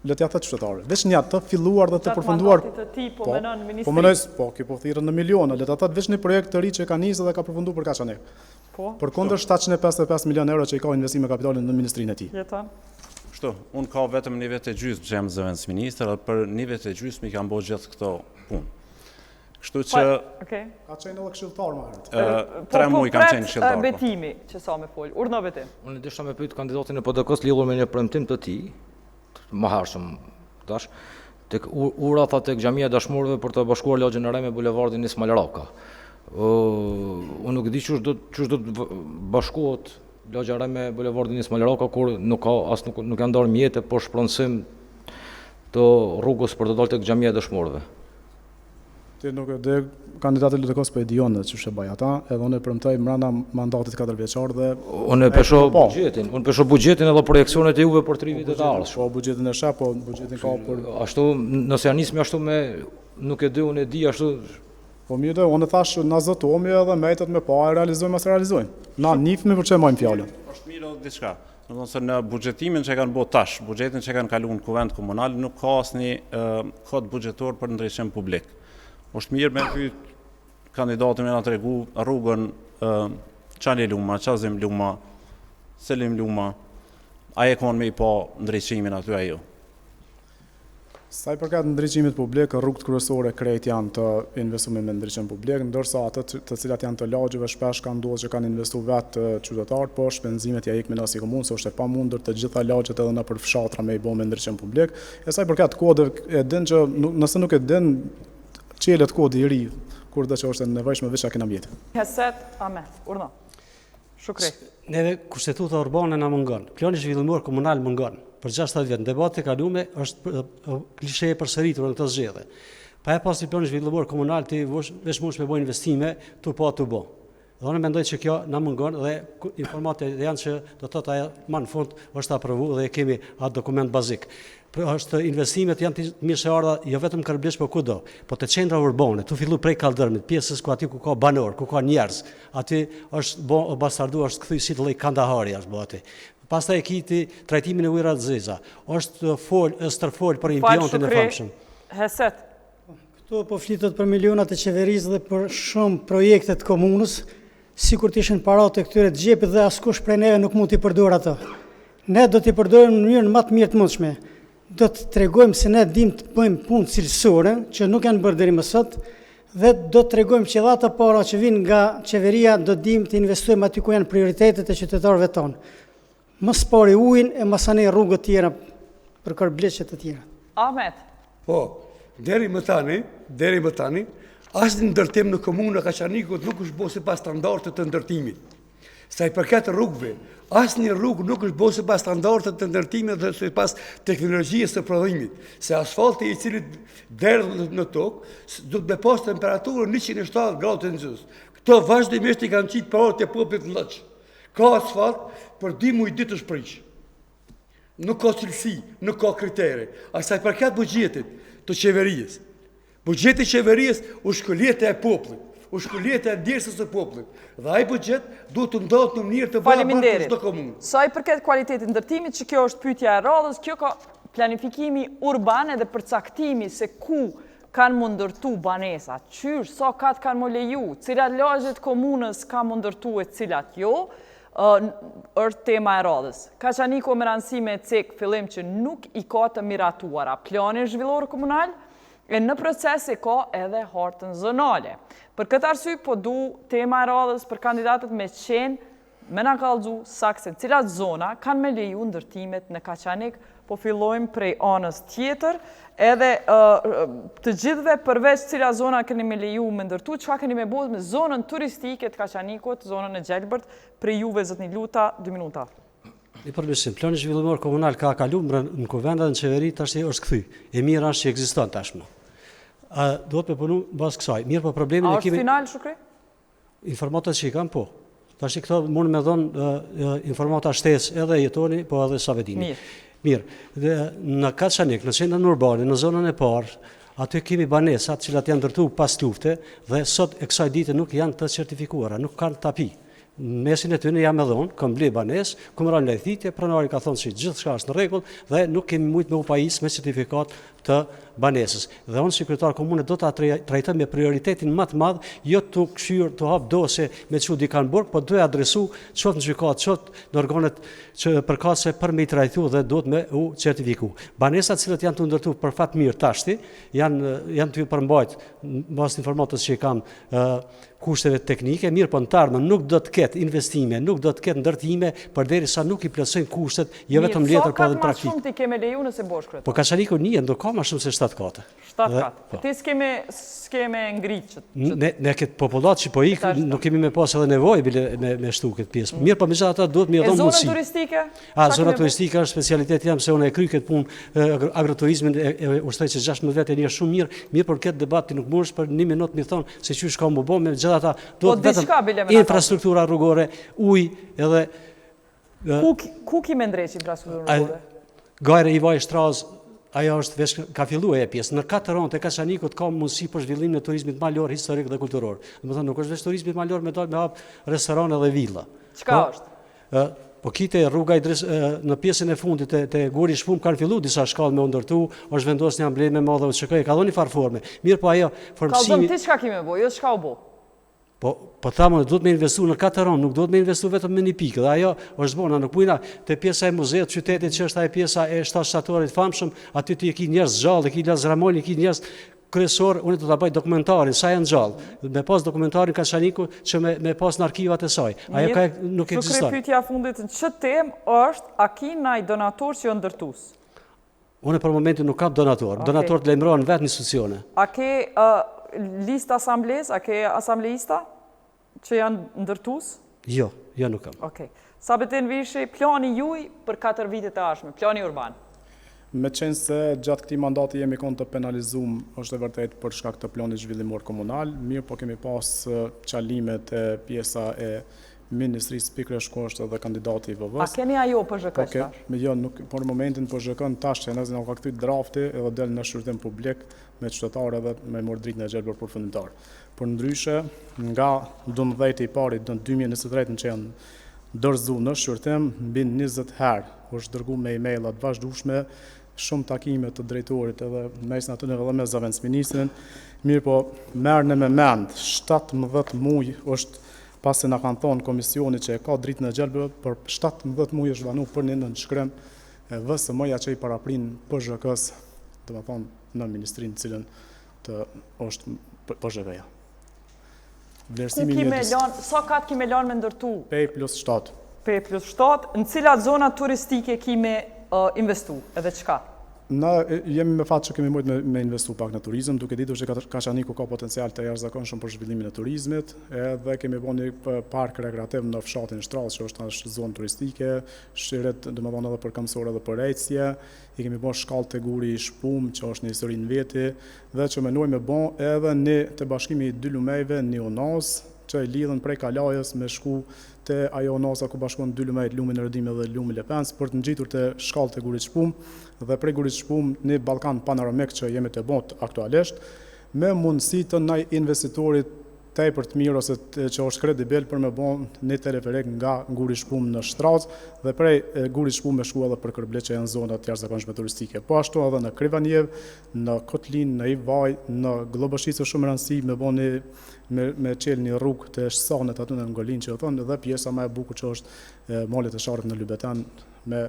le t'ja thët qytetarëve. Veç një të filluar dhe të përfunduar. Gjatë mandatit të tij, po menon ministri. Po menoj, po, kjo po thirrën në miliona, le ta thët veç një projekt të ri që ka nisë dhe ka përfunduar për Kaçanik. Po. Përkundër 755 milion euro që i ka investime kapitalin në ministrinë e tij. Jeton. Kështu, unë ka vetëm një vetë e gjysmë që jam zëvendës ministër, dhe për një vetë e gjysmë i kam bërë gjithë këto punë. Kështu që Okej. Ka qenë edhe këshilltar më herët. 3 muaj kam qenë këshilltar. Betimi që sa më fol. Urdhno betim. Unë desha me pyet kandidatin e PDK-s lidhur me një premtim të tij, më hershëm tash, tek ura tha tek xhamia e dashmorëve për të bashkuar lagjën e re me bulevardin Ismail Raka. Unë nuk di çu do të bashkohet lagja e re me bulevardin Ismail Raka kur nuk janë ndarë mjete, por shpronësim të rrugës për të dalë tek xhamia e dashmorëve. Ti nuk e di, kandidati LDK-s po e dijon që ç'e baj ata, edhe unë e premtoj brenda mandatit 4 vjeçar dhe Unë pesho buxhetin edhe projeksionet e juve për 3 vitet e ardhshëm. po buxhetin e sheh, po buxhetin ka për Ashtu, nëse janë nismi ashtu me, nuk e di, unë e di ashtu. po mirë, unë thash na zotohemi edhe mejtet me pa e realizojmë as realizojmë. Na nifmi për çe majmë fjalën. Është mirë edhe diçka. Domethënë se në buxhetimin që kanë bërë tash, buxhetin që kanë kaluar në kuvend komunal, nuk ka asnjë kod buxhetor për ndriçim publik. Është mirë me pyet kandidatin me na tregu rrugën Çali Luma, Çazim Luma, Selim Luma, a e kanë me i pa ndriçimin aty ajo? Sa i përket ndriçimit publik, rrugët kryesore krejt janë të investuar me ndriçim publik, ndërsa ato të cilat janë të lagjeve shpesh kanë ndodhur që kanë investuar vetë qytetarët, po shpenzimet ja ikën në si komunë, se është e pamundur të gjitha lagjet edhe nëpër fshatra me i bë me ndriçim publik. E sa i përket kodit, e din që nëse nuk e din çelet kodi i ri, kur do që është e nevojshme veç kena mjetë. Heset Ahmet. Urdhno. Shukri. Neve kushtetuta urbane na mungon. Plani zhvillimor komunal mungon. Për 60 vjet debati e kaluar është klishe e përsëritur në këtë zgjedhje. Pa e pasi plani zhvillimor komunal ti veç mund me bëj investime tu pa tu bë. Dhe unë mendoj që kjo na mungon dhe informatat janë që do të thotë ajo më në fund është aprovuar dhe kemi atë dokument bazik. Është investimet janë të mirë se ardha jo vetëm Karblesh po kudo, po te qendra urbane, tu fillu prej kaldërmit, pjesës ku aty ku ka banor, ku ka njerëz, aty është bastardu, është kthy si të lloj Kandahari është aty. Pastaj e kiti trajtimin e ujëra të zeza. Është stërfol për impiontin e famshëm. Heset. Këtu po flitet për milionat e qeverisë dhe për shumë projekte të komunës, sikur të ishin paratë e këtyre të xhepit dhe askush prej neve nuk mund t'i përdor ato. Ne do t'i përdorim në mënyrën më të mirë të mundshme. Do të tregojmë se ne dim të bëjmë punë cilësore, që nuk janë bërë deri më sot, dhe do të tregojmë që edhe ato para që vinë nga qeveria do dim të investojmë aty ku janë prioritetet e qytetarëve tonë. Mos pari ujin e mos anë rrugët tjera për Karbleqe të tjera. Ahmet. Po, deri më tani, asnjë ndërtim në komunën e Kaçanikut nuk është bërë sipas standardeve të ndërtimit. Sa i përket rrugëve, asnjë rrugë nuk është bërë sipas standardeve të ndërtimit dhe sipas teknologjisë së prodhimit, se asfalti i cili derdh në tokë do të me pas temperaturën 170 gradë Celsius. Këto vazhdimisht i kanë qitë parot e popullit lëç. Ka asfalt, për 2 muaj ditë është prish. Nuk ka cilësi, nuk ka kritere. Sa i përket buxhetit të qeverisë, buxheti i qeverisë u shkëlqyet e popullit. U shkëlqyet e ndjersës së popullit. Dhe ai buxhet duhet të ndodhet në mënyrë të barabartë për çdo komunë. Sa i përket kualitetit ndërtimit, që kjo është pyetja e radhës, kjo ka planifikimi urban edhe përcaktimi se ku kanë më ndërtu banesa, qysh, sa katë kanë më leju, cilat lagjet komunës kanë më ndërtu e cilat jo, është tema e radhës. Kaçaniku me rëndësi me cek fillim që nuk i ka të miratuara planin zhvillor komunal, e në proces e ka edhe hartën zonale. Për këtë arsye po du tema e radhës për kandidatët me qenë me na kallëzu sakse cilat zona kanë me leju ndërtimet në Kaçanik, po fillojmë prej anës tjetër, edhe të gjithve përveç cila zona keni me leju me ndërtu, çka keni me bëhet me zonën turistike të Kaçanikut, zonën e Gjelbërt, prej juve zotni luta, 2 minuta. Një përmirësim, plani zhvillimor komunal ka kaluar në kuvendat në qeveri, tash është kthy. E mira është që ekziston tashmë. Duhet me punu bas kësaj. Mirë, po problemin A e është kemi final, Shukri? informatat që i kam, po. Tash këto mund me dhënë informata shtesë edhe jetoni, po edhe Savedini. Mirë, në Kaçanik, në qendrën urbane, në zonën e parë, aty kemi banesat cilat janë ndërtuar pas lufte dhe sot e kësaj dite nuk janë të certifikuara, nuk kanë tapi. mesin e tyre jam edhe unë, kam ble banes, kam rënë lejthitje, pronari ka thonë se gjithçka është në rregull dhe nuk kemi mujt me u pajis me certifikat të banesës. Dhe unë si kryetar komune do ta trajtoj me prioritetin më të madh, jo të kshyer të hap dosje me çu di kanë burg, po duhet adresu qoftë në gjykatë, qoftë në organet që përkatëse për me i trajtu dhe duhet me u certifiku. Banesat cilët janë të ndërtu për fat mirë tashti, janë të përmbajt mbas informatës që i kam kushteve teknike, mirë po në të ardhmen nuk do të ketë investime, nuk do të ketë ndërtime përderisa nuk i plotësojnë kushtet, jo vetëm letër po edhe Sa praktik. shumë ti keme leju nëse bosh kryetar? Po Kaçaniku një do ka më shumë se 7 kate. 7 katë. Ti s'keme ngritë që... Ne këtë popullat që po ikë, nuk kemi me pas edhe nevojë me shtu këtë pjesë. Mirë, po megjithatë duhet me dhënë mundësi. E zonën turistike? Zona turistike është specialitet jam se unë e kryj këtë punë agroturizmin e ushtoj që 16 vete një shumë mirë për këtë debat ti nuk mundesh për 1 minutë mi thonë se çu shka më bë, megjithatë duhet vetëm infrastruktura rrugore, ujë edhe Ku ki me ndreq infrastrukturën rrugore? Gajra i vaj shtraz, ajo është vesh ka filluar e pjesë. Në 4 ranë të Kaçanikut ka mundësi për zhvillimin e turizmit malor, historik dhe kulturor. Domethënë nuk është veç turizmi malor me dal me hap restorane dhe villa. Çka është? Po kite rruga në pjesën e fundit te Guri Shpum kanë filluar disa shkallë me u ndërtu, është vendosur një ambleme e madhe UÇK, ka dhënë far forme. Mirë, po ajo formësimi. Ka dhënë ti çka kimë bëj, jo çka u bë. Po thamë duhet me investu në 4 ranë, nuk duhet me investu vetëm në një pikë. Dhe ajo është bona, nuk pujna te pjesa e muzeut qytetit që është ajo pjesa e shtatorit famshëm, aty ti e ki njerëz gjallë, e ki Laz Ramoni, e ki njerëz kryesor, unë do ta bëj dokumentarin, sa janë gjallë. Me pas dokumentarin Kaçaniku që me pas në arkivat e saj. Ajo nuk ekziston. Shukri pyetja fundit në ç't temë është a ki ndaj donator që jo ndërtues? Unë për momentin nuk kam donator. Donatorët lajmërohen vetë në institucione. A ke listë asambles, a ke asambleista që janë ndërtues? Jo, nuk kam. Okej. Sabetin Vishi, plani juaj për 4 vitet e ardhshme, plani urban. Me qenë se gjatë këtij mandati jemi kon të penalizuar, është e vërtet për shkak të planit zhvillimor komunal, mirë po kemi pas çalimet e pjesa e Ministrisë pikërisht ku është edhe kandidati i VV-s. A keni ajo PZK tash? Jo, nuk por në momentin PZK-n tash që nëse na ka kthyr drafti edhe del në shërtim publik me qytetarë edhe me marrë dritën e gjelbër përfundimtar. Por ndryshe, nga 12 i parit në 2023 që janë dorëzuar në shërtim, mbi 20 herë është dërguar me emaila të vazhdueshme, shumë takime të drejtorit edhe mes natyrë edhe me zëvendësministrin. Mirë po, merrni me mend, 17 muaj është pasi na kanë thonë komisioni që e ka dritën e gjelbër, për 17 muaj është vanu për një nënshkrim e VSM-ja që i paraprin PZK-s, domethënë në ministrinë cilën të është PZK-ja. Sa katë kime lanë me ndërtu? P+7. P+7, në cilat zona turistike kime investu, edhe qka? Na jemi me fat që kemi mujt me investu pak në turizëm, duke ditur që Kaçaniku ka potencial të jashtëzakonshëm për zhvillimin e turizmit, edhe kemi bënë një park rekreativ në fshatin Shtraz, që është zonë turistike, shiret domethënë edhe për këmbësorë edhe për ecje, i kemi bërë shkallë te Guri i Shpum, që është në historinë veti, dhe që menojmë me bën edhe një të bashkimi i 2 lumejve, një onas, që i lidhen prej Kalajës me shku te ajo onasa ku bashkon 2 lumejt, lumin e Rëdim dhe lumin Lepens, për të ngjitur te shkallët e Gurit Shpum dhe prej Gurit Shpum në Ballkan panoramik që jemi të bot aktualisht, me mundësi të ndaj investitorit tepër të mirë ose që është kredibil për me bën një teleferik nga Guri Shpum në Shtraz dhe prej Gurit Shpum me shku edhe për Kërblet që janë zona të jashtëzakonshme turistike. Po ashtu edhe në Krivaniev, në Kotlin, në Ivaj, në Globëshicë shumë rëndësi me bën me qel një rrugë të Shsanet aty në Ngolin që thonë dhe pjesa më e bukur që është malet e Sharrit në Lybetan me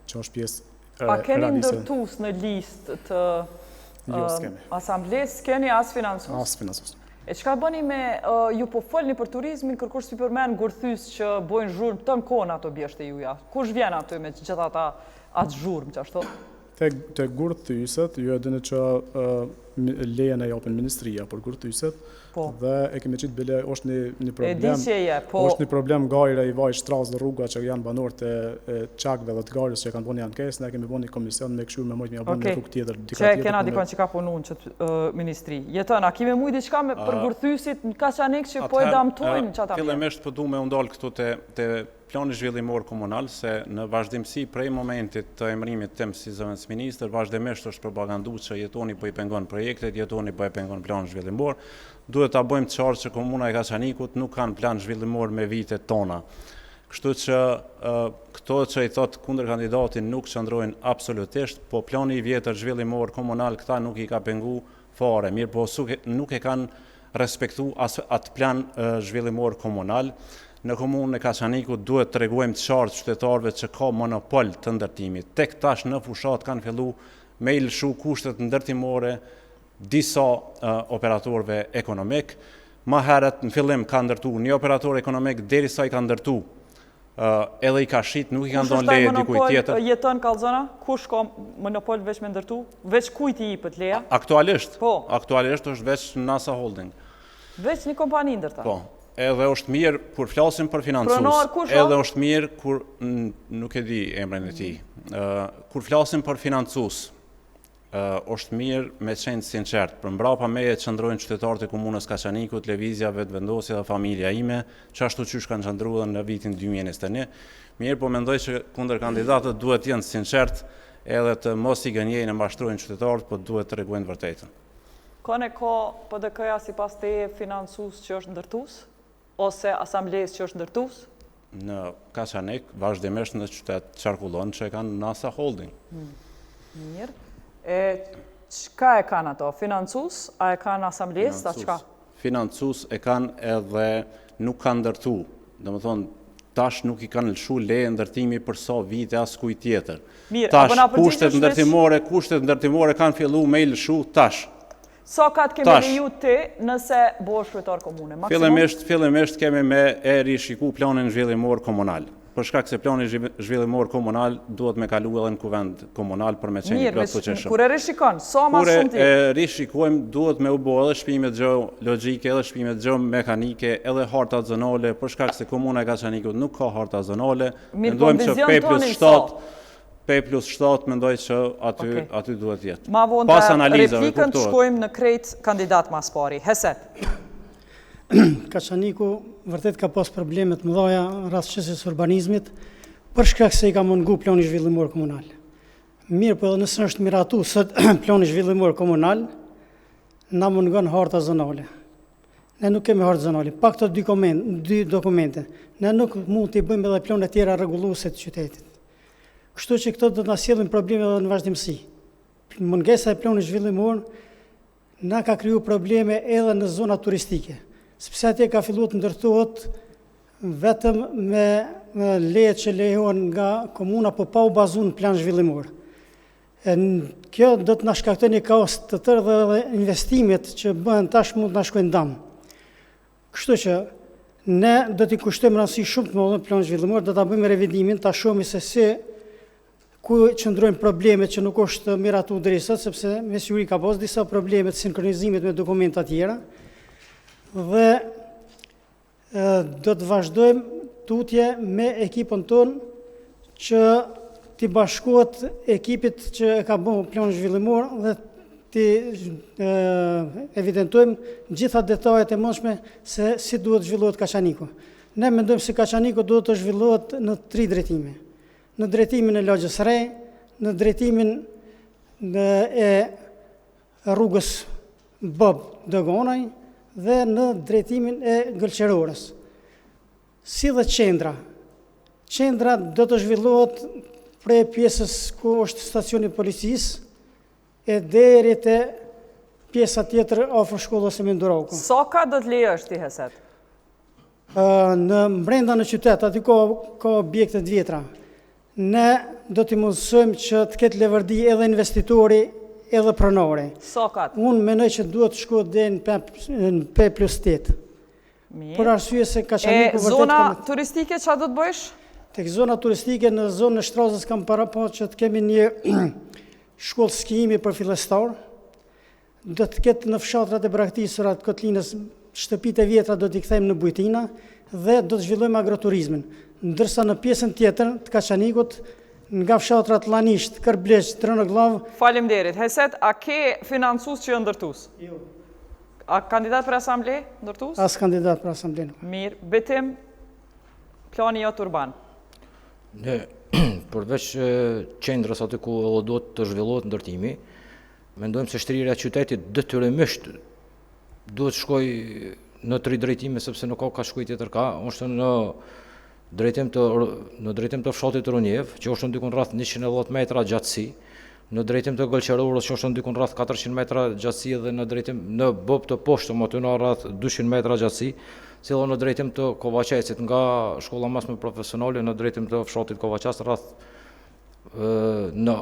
që është pjesë A keni ndërtues në listë të asamblesë, keni as financues? As financues. E çka bëni me ju po folni për turizmin, kërkosh si përmend gurthys që bojnë zhurmë ton kohën ato bjeshtë juja. Kush vjen aty me gjithë ata atë zhurmë që ashtu? Te gurthyset, ju e dini që lejen e japin ministria për gurthyset, dhe e kemi qitë bile, është një problem, është një problem gajra i vaj Shtraz dhe rruga që janë banor të qakve dhe të gajrës që kanë bën një ankes, ne kemi bën një komision me këshur me mojt me jabon një rrug tjetër. Që kena dikon që ka punun që ministri. Jetën, a kime mujt diçka për gurthysit në Kaçanik që po e damtojnë që ata mjë? Fillimisht po du me undalë këtu te plani zhvillimor komunal, se në vazhdimsi prej momentit të emërimit tim si zëvendësministër, vazhdimisht është propaganduar që jetoni po i pengon projekti projektet jetoni po e pengon plan zhvillimor, duhet ta bëjmë qartë që komuna e Kaçanikut nuk kanë plan zhvillimor me vitet tona. Kështu që këto që i thot kundër kandidatin nuk qëndrojnë absolutisht, po plani i vjetër zhvillimor komunal këta nuk i ka pengu fare, mirë po nuk e kanë respektu atë plan zhvillimor komunal. Në komunën e Kaçanikut duhet të tregojmë të qartë qytetarëve që ka monopol të ndërtimit. Tek tash në fushat kanë fillu me i lëshu kushtet ndërtimore disa operatorëve ekonomik. Ma herët në fillim ka ndërtu një operator ekonomik, derisa i ka ndërtu edhe i ka shit, nuk i ka ndonë leje dikuj tjetër. Kush jeton kallzona? Kush ka monopol veç me ndërtu? Veç kujt i jepet leja? Aktualisht, Po. Aktualisht është veç NASA Holding. Veç një kompani ndërta. Po. Edhe është mirë kur flasim për financues. Pronar kush? Edhe është mirë kur nuk e di emrin e tij. Kur flasim për financues, është mirë me qenë sinqert. Për mbrapa meje qëndrojnë qytetarët e komunës Kaçanikut, lëvizja, vetëvendosja dhe familja ime, që ashtu qysh kanë qëndruar në vitin 2021. Mirë, po mendoj që kundër kandidatët duhet jenë sinqert edhe të mos i gënjejnë e mashtrojnë qytetarët, po duhet të tregojnë vërtetën. Ka PDK-ja sipas teje financues që është ndërtues ose asamblesë që është ndërtues? Në Kaçanik vazhdimisht në qytet qarkullon që e kanë NASA Holding. Mirë. Çka e kanë ato? Financues? A e kanë asamblesë? A çka? Financues e kanë edhe nuk kanë ndërtu. Domethënë tash nuk i kanë lëshu leje ndërtimi për sa vite as kujt tjetër. Mirë, tash apo na përgjigjesh kushtet ndërtimore kanë fillu me i lëshu tash. Sa ka të kemi leju ti nëse bëhesh kryetar komune? Fillimisht kemi me e rishiku planin zhvillimor komunal. Për shkak se plani zhvillimor komunal duhet me kalu edhe në kuvend komunal për me qenë plot fuqishëm. Kur e rishikon, sa ma shumë ti? Kur e rishikojmë, duhet me u bo edhe shpimet gjeologjike, edhe shpimet geomekanike, edhe harta zonale, për shkak se komuna e Kaçanikut nuk ka harta zonale. Mendojmë që P+7 mendoj që aty duhet jetë. Ma vonë të replikën të shkojmë në krejt kandidat mas pari. Heset. Kaçaniku vërtet ka pas problemet më dhaja rast çështjes urbanizmit, për shkak se i ka mungu plani zhvillimor komunal. Mirë, po edhe nëse është miratu sot plani zhvillimor komunal, na mungon harta zonale. Ne nuk kemi hartë zonale, pa këto dy dokumente. Ne nuk mund t'i bëjmë edhe plane tjera rregulluese të qytetit. Kështu që këto do të na sjellin probleme edhe në vazhdimsi. Mungesa e planit zhvillimor na ka kriju probleme edhe në zona turistike, sepse atje ka filluar të ndërtohet vetëm me leje që lejohen nga komuna, po pa u bazuar në plan zhvillimor. Kjo do të na shkaktojë një kaos të tërë dhe investimet që bëhen tash mund të na shkojnë dam. Kështu që ne do t'i kushtojmë rëndësi shumë të madhe plan zhvillimor, do ta bëjmë revidimin, ta shohim se si ku qëndrojnë problemet që nuk është miratu deri sot, sepse me siguri ka pas disa probleme të sinkronizimit me dokumenta tjera. Dhe do të vazhdojmë tutje me ekipën tonë që t'i bashkohet ekipit që e ka bërë plan zhvillimor dhe t'i evidentojmë gjitha detajet e mëndshme se si duhet zhvillohet Kaçaniku. Ne mendojmë se Kaçaniku duhet të zhvillohet në 3 drejtime. Në drejtimin e Lagjës Re, në drejtimin e rrugës Bob Dogonaj dhe në drejtimin e Gëlqerorës. Si dhe qendra. Qendra do të zhvillohet prej pjesës ku është stacioni policisë e deri te pjesa tjetër afër shkollës së Mendoroku. Sa ka do të lejosh ti Heset? Në brenda në qytet, aty ka objekte të vjetra. Ne do t'i mundësojmë që të ketë levardi edhe investitori edhe pronari. Sa ka? Unë menoj që duhet të shkohet dhe në P+8. Për arsye se Kaçaniku vërtet zona turistike çfarë do të bësh? Tek zona turistike në zonën e Shtrazës kam parapo që të kemi një shkollë skijimi për fillestar. Do të ketë në fshatrat e braktisura të Kotlinës shtëpitë e vjetra do t'i kthejmë në bujtina dhe do të zhvillojmë agroturizmin. Ndërsa në pjesën tjetër të Kaçanikut, nga fshatrat Lanisht, Kërbleq, Trënogllav. Faleminderit. Heset, a ke financues që janë ndërtues? Jo. A kandidat për asamble ndërtues? As kandidat për asamble nuk. Mirë, betim plani jot urban. Ne përveç qendrës aty ku do të zhvillohet ndërtimi, mendojmë se shtrirja e qytetit detyrimisht duhet shkoj në 3 drejtime, sepse nuk ka shkuj tjetër ka, është në drejtim të fshatit Runjev, që është ndikun rreth 110 metra gjatësi, në drejtim të Gëlqerorës, që është ndikun rreth 400 metra gjatësi, dhe në bob të poshtëm aty në rreth 200 metra gjatësi, si dhe në drejtim të Kovaqesit nga shkolla masme profesionale në drejtim të fshatit Kovaqes rreth në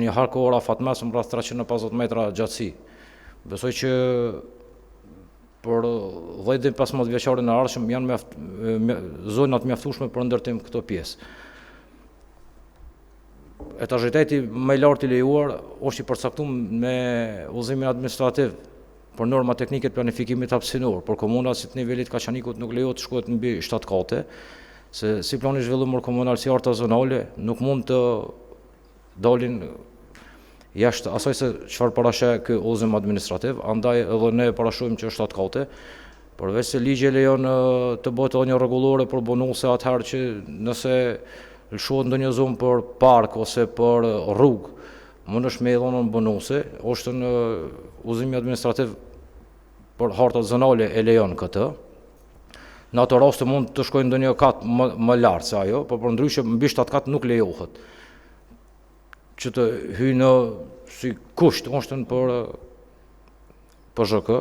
një harkë ora fatmesëm rreth 350 metra gjatësi. Besoj që për 10-15 vjeçarin e ardhshëm janë zonat mjaftueshme për ndërtim këto pjesë. Etazhiteti më i lartë i lejuar është i përcaktuar me udhëzimin administrativ për norma teknike të planifikimit hapësinor, por komuna si të nivelit Kaçanikut nuk lejohet të shkohet mbi 7 kate, se si plani zhvillimor komunal si arta zonale nuk mund të dalin jashtë asaj se çfarë parashë ky udhëzim administrativ, andaj edhe ne parashojmë që është 7 kate, përveç se ligji lejon të bëhet edhe një rregullore për bonuse atëherë që nëse lëshohet ndonjë zonë për park ose për rrugë, mund është me dhënën bonuse, është në udhëzimi administrativ për hartat zonale e lejon këtë. Në ato raste mund të shkojnë ndonjë kat më lart se ajo, por përndryshe mbi 7 kat nuk lejohet. Që të hyjë në si kusht është për PZHK,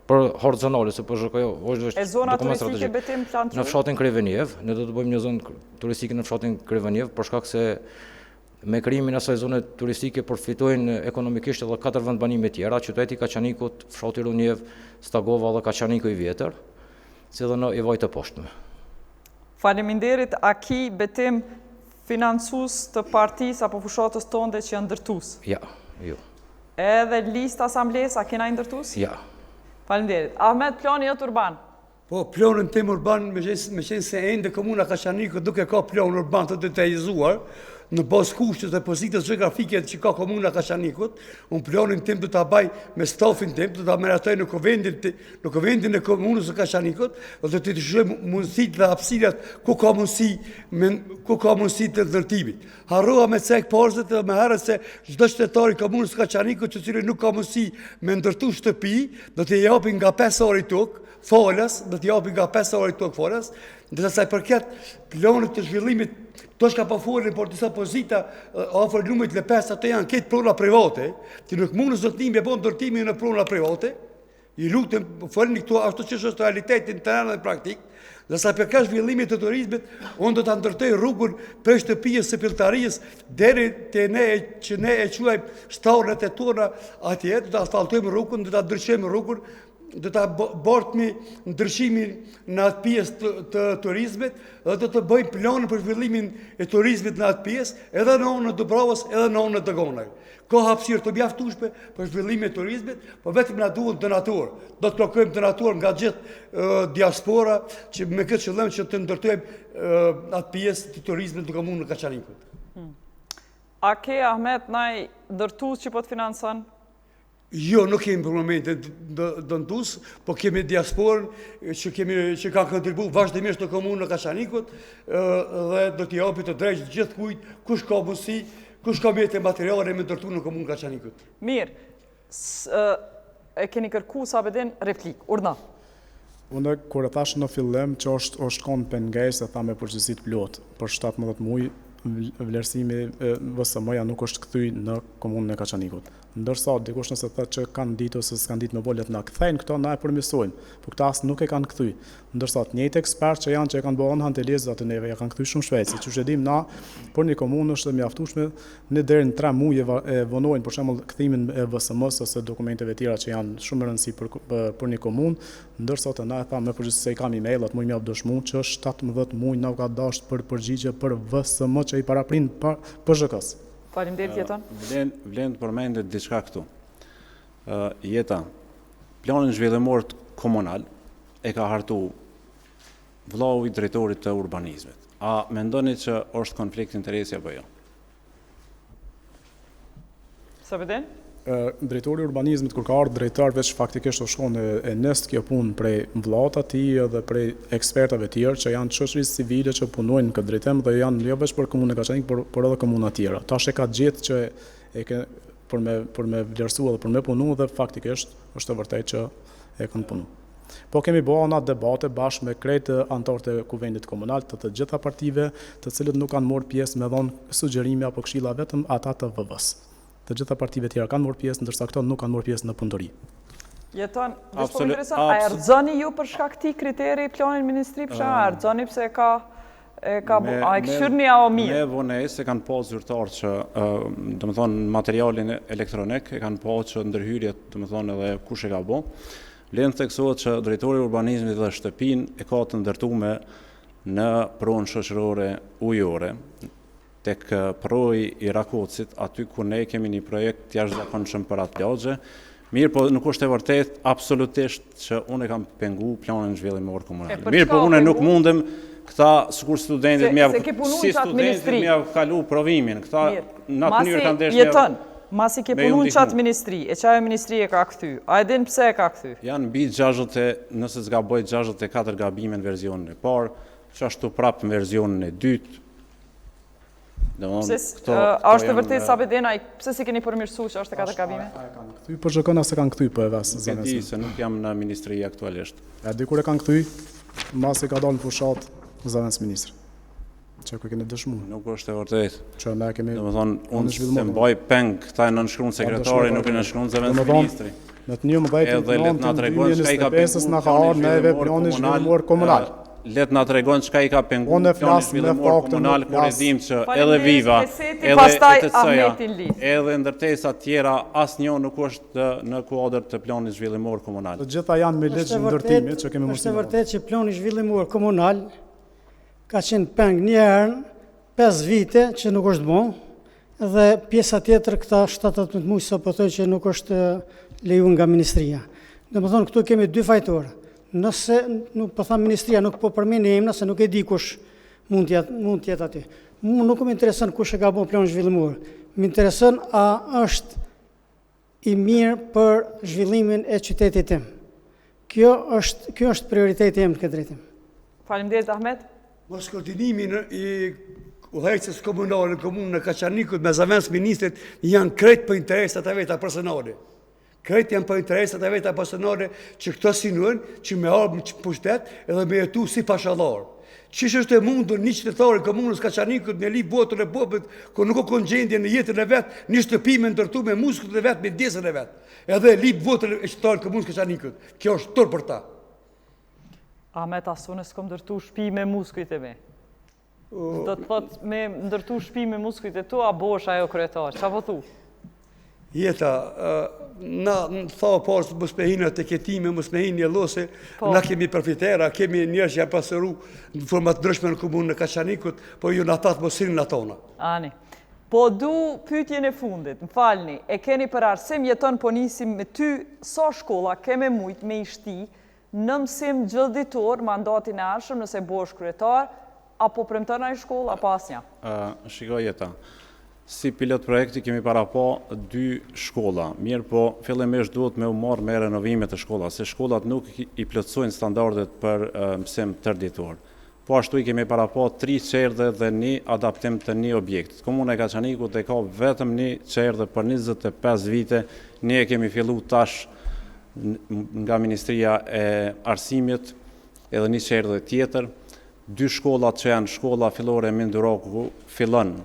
për hartë zonale, se PZHK është E zona turistike betim plan në fshatin Kreveniev, ne do të bëjmë një zonë turistike në fshatin Kreveniev, për shkak se me krijimin e asaj zone turistike përfitojnë ekonomikisht edhe 4 vendbanime tjera, qyteti Kaçanikut, fshati Runjev, Stagova dhe Kaçaniku i vjetër, si edhe në Ivajt të poshtme. Faleminderit, a ki betim financues të partisë apo fushatës tonde që janë ndërtues? Ja, jo. Edhe lista asamblesë, a kena ndërtues? Ja. Faleminderit. Ahmet, plani jot urban? Po, planin tim urban, me qenë se ende komuna Kaçanikut duke ka plan urban të detajzuar, në bazë kushtet dhe pozitës geografike që ka komuna Kaçanikut, unë planin tim do ta baj me stafin tim, do ta meratoj në kuvendin e komunës së Kaçanikut, dhe do të shojmë mundësitë dhe hapësirat ku ka mundësi të ndërtimit. Harrova me cek parzët dhe me herët se çdo qytetar i komunës së Kaçanikut që cili nuk ka mundësi me ndërtu shtëpi, do t'i japin nga 5 orë tokë falas, do t'i japin nga 5 orë tokë falas, dhe sa i përket planit të zhvillimit. To shka pa folin, por disa pozita afër numrit le 5 ato janë këtë prona private, që nuk mund në zotnim e bon ndërtimin në prona private. I lutem, folni këtu ashtu që është realitetin terren dhe praktik. Dhe sa përka zhvillimit të turizmit, unë do ta ndërtoj rrugën prej shtëpisë së Pilltarisë deri te ne që ne e quajmë shtarët e tona atje, do ta asfaltojmë rrugën, do ta ndryshojmë rrugën, do ta bërtmi ndryshimin në atë pjesë të turizmit, dhe do të bëjmë planë për zhvillimin e turizmit në atë pjesë, edhe në anën e Dubravës, edhe në anën e Dogonaj. Ka hapësirë të mjaftueshme për zhvillimin e turizmit, por vetëm na duhet donatorë. Do të kërkojmë donatorë nga gjithë diaspora, që me këtë qëllim që të ndërtojmë atë pjesë të turizmit në komunën e Kaçanikut. A ke, Ahmet, naj ndërtues që po të finanson? Jo, nuk kemi për momentin dëntus, po kemi diasporën që ka kontribuar vazhdimisht në komunën e Kaçanikut, dhe do t'i japi të drejtë gjithë kujt kush ka mundësi, kush ka mjete materiale me ndërtu në komunën e Kaçanikut. Mirë, e keni kërku sa bedin replik, urna. Unë kur e thash në fillim që është konë pengesë e tha me përgjithësi plot, për 17 muaj vlerësimi VSM-ja nuk është kthy në komunën e Kaçanikut. Ndërsa dikush nëse thotë që kanë ditë ose s'kan ditë me bolet na kthejnë këto, na e përmirësojmë, por këta as nuk e kanë kthy. Ndërsa të njëjtë ekspertë që e kanë bërë Hantelezë atë neve ja kanë kthy shumë shpejt, siç e dim na, por një komunë është mjaftueshme në deri në 3 muaj e vonojnë për shembull kthimin e VSM-s ose dokumenteve tjera që janë shumë e rëndësishme për një komunë, ndërsa të na e tha me përgjithësi kam email-at më mjaft dëshmuar që 17 muaj na ka dashur për përgjigje për VSM që i paraprin PZHK-s. Faleminderit Jeton. Vlen të përmendet diçka këtu. Jeta, planin zhvillimor komunal e ka hartu vllau i drejtorit të urbanizmit. A mendoni që është konflikt interesi apo jo? Sa bedin? Drejtori i urbanizmit kur ka ardhur drejtar veç faktikisht u shkon e nest kjo punë prej vllat atij dhe prej ekspertave të tjerë që janë shoqërisë civile që punojnë në këtë drejtim dhe janë jo vetëm për komunën e Kaçanikut, por edhe komuna të tjera. Tash e ka gjetë që për me vlerësua dhe për me punu dhe faktikisht është e vërtet që e kanë punu. Po kemi bërë ana debate bashkë me krejtë anëtarët e Kuvendit Komunal të gjitha partive, të cilët nuk kanë marrë pjesë me dhënë sugjerime apo këshilla vetëm ata të VV-s. Të gjitha partive tjera kanë marrë pjesë, ndërsa këto nuk kanë marrë pjesë në punëtori. Jeton, veç po më intereson, a erxoni ju për shkak këtij kriteri planin ministri, për shkak erxoni pse e këshyrni apo mirë? Me vonesë e kanë pas zyrtar që, domethënë materialin elektronik e kanë pas që ndërhyrjet, domethënë edhe kush e ka bë. Vlen theksohet që drejtori i urbanizmit dhe shtëpinë e ka të ndërtuar në pronë shoqërore ujore tek proji i Rakocit, aty ku ne kemi një projekt jashtëzakonshëm për atë plazhe. Mirë, po nuk është e vërtet absolutisht që unë e kam pengu planin zhvillimor komunal. Mirë, po unë nuk mundem këta sikur studentit më javë kalu provimin, këta në atë mënyrë kanë jeton. Masi ke punu në qatë ministri, e qajo ministri e ka këthy, a e din pse e ka këthy? Janë mbi 60, nëse s'ga bëjt 64 gabime në verzionin e parë, që ashtu prapë në verzionin e dytë. A është të vërtet sa bedena, pse si keni përmirësu që është e 4 gabime? A e kanë këthy, për shëkën asë kanë këthy për e vesë. Nuk e di, se nuk jam në ministri aktualisht. E di kur e kanë këthy, masi ka dalë në fushat zëvendës ministrë. Që ku keni dëshmu. Nuk është e vërtet. Që ne kemi... Do më thonë, unë se mbaj peng, këta e nënshkruan sekretari, nuk e nënshkruan zëvendës ministri. Në të 11/9/2025 na ka ardhur neve plani zhvillimor komunal. Let na tregon çka i ka penguar plani zhvillimor komunal, kur e dim që edhe Viva, edhe ETC-ja, edhe ndërtesat tjera asnjë nuk është në kuadër të planit zhvillimor komunal. Të gjitha janë me ligj ndërtimi që kemi mundësi. Është vërtet që plani zhvillimor komunal ka qenë peng një herë 5 vite që nuk është bon, dhe pjesa tjetër këta 7-18 muaj sa po thoj që nuk është lejuar nga ministria. Domethënë këtu kemi dy fajtorë. Nëse nuk po tham ministria nuk po përmend emra se nuk e di kush mund të jetë aty. Nuk më intereson kush e ka bën planin zhvillimor. Më intereson a është i mirë për zhvillimin e qytetit tim. Kjo është prioriteti im në këtë drejtim. Faleminderit Ahmet. Mos koordinimin i udhëheqësisë komunale në komunën e Kaçanikut me zëvendës ministrit janë krejt për interesat e veta personale. Krejt janë për interesat e veta personale që këto sinuën që me ardhë në pushtet edhe me jetu si pashallar. Qish është e mundur një qytetar i komunës Kaçanikut me lip votën e popullit ku nuk ka gjendje në jetën e vet, një shtëpi me ndërtu me muskujt e vet, me ndjesën e vet. Edhe lip votën e qytetarit të komunës Kaçanikut. Kjo është tërë për ta. Ahmet Asune s'kom ndërtu shtëpi me muskujt e me. Do të thot me ndërtu shtëpi me muskujt e tu, a bosh ajo kryetar, qa po thu? Jeta, na tha parës mos me hinë të ketime, mos me hinë një lose, na kemi përfitera, kemi njerëz që janë pasëru në format ndryshme në komunën e Kaçanikut, po ju në atat mos hinë në tona. Ani, po du pyetjen e fundit, më falni, e keni për arsim jeton po nisim me ty, sa shkolla keme mujt me ishti në mësim gjithditor mandatin e ardhshëm nëse bosh kryetar, apo premton ai shkollë, apo asnjë? Shikoj Jeta. Si pilot projekti kemi para po 2 shkolla. Mirë po, fillimisht duhet me u marrë me renovimet e shkollat, se shkollat nuk i plotësojnë standardet për mësim tërditor. Po ashtu i kemi para po 3 çerdhe dhe 1 adaptim të 1 objekt. Komuna e Kaçanikut e ka vetëm 1 çerdhe për 25 vite, ne e kemi fillu tash nga Ministria e Arsimit, edhe 1 çerdhe tjetër. 2 shkollat që janë shkolla fillore Minduraku fillon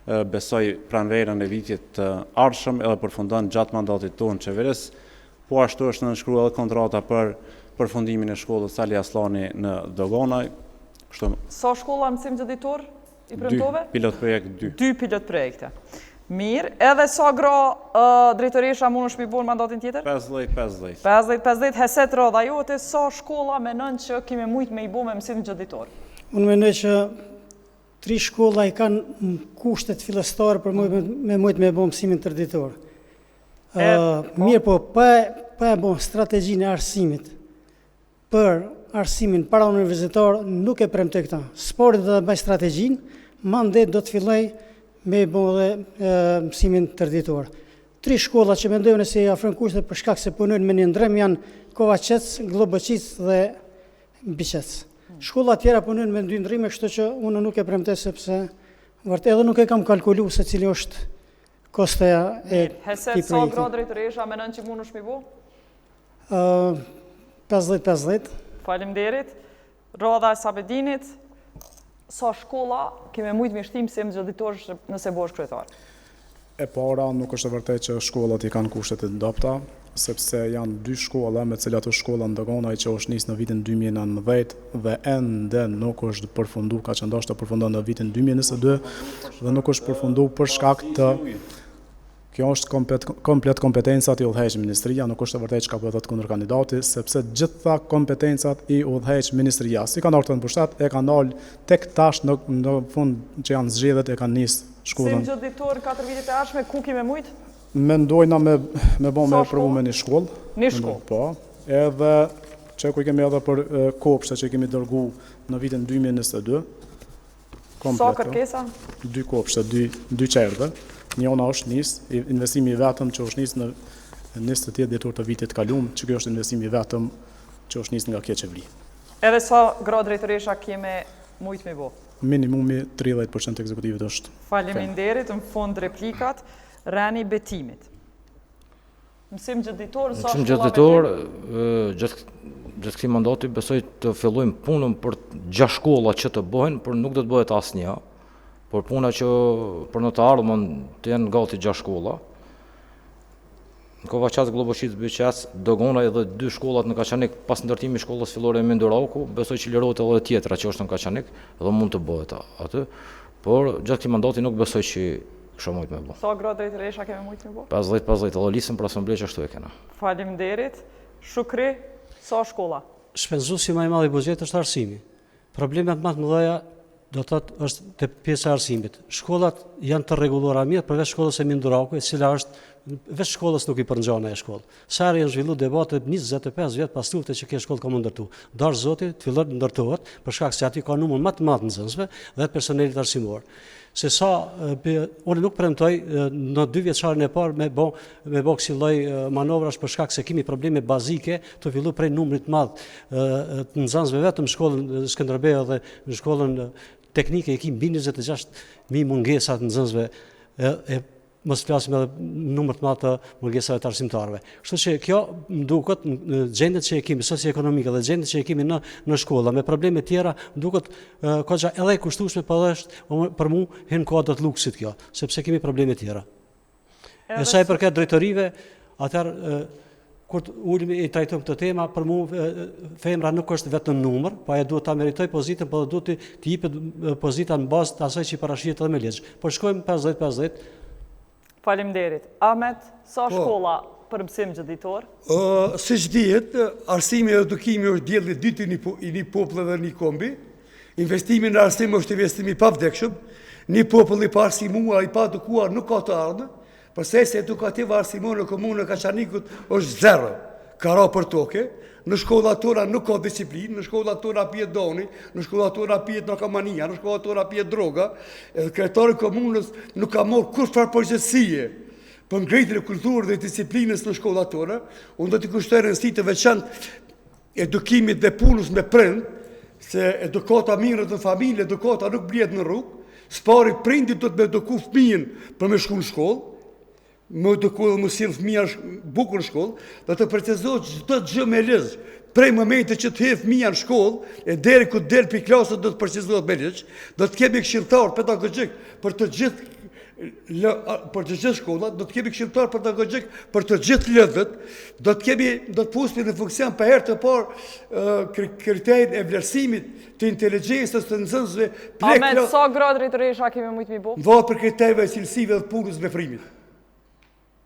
besoj pranverën e vitit të ardhshëm edhe përfundon gjatë mandatit tonë qeveris, po ashtu është nënshkruar edhe kontrata për përfundimin e shkollës Sali Aslani në Dogonaj. Sa shkolla mësim gjithditor i premtove? 2 pilot projekt 2. 2 pilot projekte. Mirë, edhe sa gra drejtoresha mund është mi bon mandatin tjetër? 50-50. 50-50, heset radha jote, sa shkolla menon që kemi mujt me i bo me mësim gjithditor? Unë menoj që 3 shkolla i kanë kushtet fillestare për me mujt me bo mësimin tërditor. Mirë po, pa e bo strategjinë e arsimit për arsimin para universitar, nuk e premtoj këta. Sporti do të bëj strategjinë, mandet do të filloj me bo dhe mësimin tërditor. 3 shkolla që mendojnë se i afrojnë kushtet për shkak se punojnë me një ndrem janë Kovaqec, Globëqic dhe Biqec. Shkolla tjera punojnë me 2 ndrime, kështu që unë nuk e premtoj sepse vërtet edhe nuk e kam kalkulu se cili është kosteja e Heset këtij sa projekti. gra drejtoresha mendon që mund është mi bu? 50-50. Faleminderit. Radha e Sabedinit, sa shkolla keme mujtë me shtim se mëzgjeditorësh nëse bosh kryetar? E para, nuk është e vërtet që shkollat i kanë kushtet e ndopta, sepse janë 2 shkolla me cilat është shkolla Ndëgonaj që është nisë në vitin 2019 dhe ende nuk është përfundu, ka që ndoshta përfundon në vitin 2022 dhe nuk është përfundu për shkak të kjo është komplet kompetencat i udhëheq ministria, nuk është e vërtet çka po thotë kundër kandidati, sepse gjitha kompetencat i udhëheq ministria. Si kanë ardhur në pushtet, e kanë dalë tek tash në fund që janë zgjedhjet e kanë nisë Si shkollën. mëzgjeditor 4 vitet e ardhshme ku keme mujtë? Mendojna me bo me Sa provu me një shkollë. Një shkollë. Po, edhe që ku kemi edhe për kopshte që kemi dërgu në vitin 2022. Sa kërkesa? 2 kopshte, 2 qerdhe. Njona është nisë, investimi i vetëm që është nisë në 28 dhjetor të vitit kaluar, që kjo është investimi i vetëm që është nisë nga kjo qeveri. Edhe sa gra drejtoresha keme mujtë me bo? Minimumi 30% ekzekutivit është. Faleminderit, në fund replikat, Rani Betimit. Mësim gjeditor, sa Mësim shkolla gjeditor, betim? gjatë këtij mandati besoj të fillojmë punën për 6 shkolla që të bëhen, por nuk do të bëhet asnjë. Por puna që për në të ardhmen të jenë gati 6 shkolla. Në Kovaqas, Globoshit, Byqas, Dogonaj dhe 2 shkollat në Kaçanik pas ndërtimit shkollës fillore e Minduraku, besoj që lirohet edhe tjetra që është në Kaçanik dhe mund të bëhet aty. Por gjatë këtij mandati nuk besoj që kësha mujt me bë. Sa gra drejtoresha keme mujtë me bo? 50-50 edhe lisën për asamble që ashtu e kena. Faleminderit. Shukri, sa shkolla? Shpenzuesi më i madh i buxhetit është arsimi. Problemet më të mëdha do të thotë është te pjesa e arsimit. Shkollat janë të rregulluara mirë përveç shkollës e Minduraku, e cila është veç shkollës nuk i përngjan ajo shkollë. Sa herë janë zhvilluar debate 25 vjet pas lufte që kjo shkollë ka mund ndërtu. Dash Zoti të fillon të ndërtohet për shkak se aty ka numër më të madh nxënësve dhe personelit arsimor. Se sa unë nuk premtoj në 2 vjeçarin e parë me bë kësi lloj manovrash për shkak se kemi probleme bazike të fillu prej numrit të madh të nxënësve vetëm shkollën Skënderbeu dhe në shkollën teknike e kemi mbi 26.000 mungesa të nxënësve e mos flasim edhe numër të madh të mungesave të arsimtarëve. Kështu që kjo më duket në gjendjet që e kemi socioekonomike dhe gjendjet që e kemi në shkolla me probleme tjera, më duket koxha edhe e kushtueshme për mua hen kodrat luksit kjo, sepse kemi probleme tjera. E sa i përket drejtorive, atëherë kur ulemi i trajtojmë këtë tema, për mua femra nuk është vetëm numër, po ajo duhet ta meritoj pozitën, po duhet të jepet pozita në bazë të asaj që parashihet edhe me ligj. Po shkojmë 50-50. Faleminderit. Ahmet, sa shkolla për mësim gjeditor? Si që dihet, arsimi e edukimi është dielli i dytë i një popull dhe një kombi. Investimi në arsim është investimi pa vdekshëm. Një popull i pa arsimuar, i pa edukuar nuk ka të ardhmë. Procesi edukativ arsimor në komunën e Kaçanikut është 0. Ka ra për toke. Në shkollat tona nuk ka disiplinë, në shkollat tona pihet doni, në shkollat tona pihet narkomania, në shkollat tona pihet droga. Edhe kryetari i komunës nuk ka marrë kurrë përgjegjësie për ngritjen e kulturës dhe disiplinës në shkollat tona. Unë do t'i kushtoj rëndësi të veçantë edukimit dhe punës me prind, se edukata mirët në familje, edukata nuk blihet në rrugë. Spari prindit do të me eduku fëmijën për me shku në shkollë, më eduku dhe më sjell fëmija bukur në shkollë, dhe të precizohet çdo gjë me ligj. Prej momentit që të hidh fëmija në shkollë, e deri ku del pi klasës do të precizohet me ligj, do të kemi këshilltar pedagogjik për të gjithë shkollat, do të kemi këshilltar pedagogjik për të gjithë lëdhët, do të pusmi në funksion për herë të parë kriterin e vlerësimit të inteligjencës të nxënësve. Ahmet, sa gra drejtoresha kemi mujtë mi bo? Varet për kriterive cilësive dhe punës veprimit.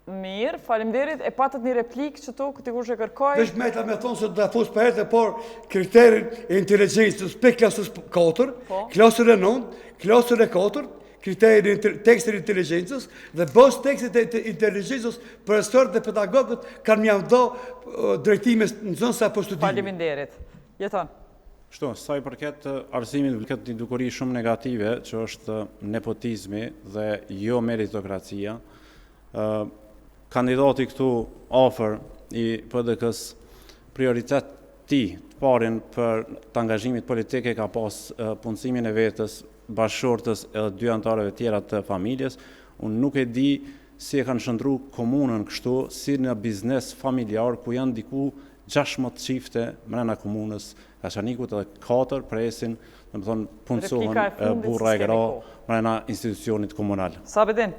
Mirë, faleminderit. E patët një replikë që tu, këti kur që kërkoj? Vesh me ta me thonë se do ta fus për herë të parë kriterin e inteligjencës për klasës 4, klasën e 9, klasën e 4, kriterin e tekstit e inteligjencës dhe bos tekstit e inteligjencës profesorët dhe pedagogët kanë mjaft dhënë drejtime nxënëse apo studime. Faleminderit. Jeton. Kështu, sa i përket arsimit, këtë një dukuri shumë negative, që është nepotizmi dhe jo meritokracia. Kandidati këtu ofër i PDK-s prioritet të parin për të angazhimit politike ka pas punësimin e vetës, bashkëshortës edhe 2 anëtarëve tjera të familjes. Unë nuk e di si e kanë shëndru komunën kështu, si në biznes familjar, ku janë diku 16 çifte mrena komunës Kaçanikut edhe 4 presin, do të thonë punësohen Replika e fundit, burra e s'kemi gra kohë. mrena institucionit komunal. Sabedin,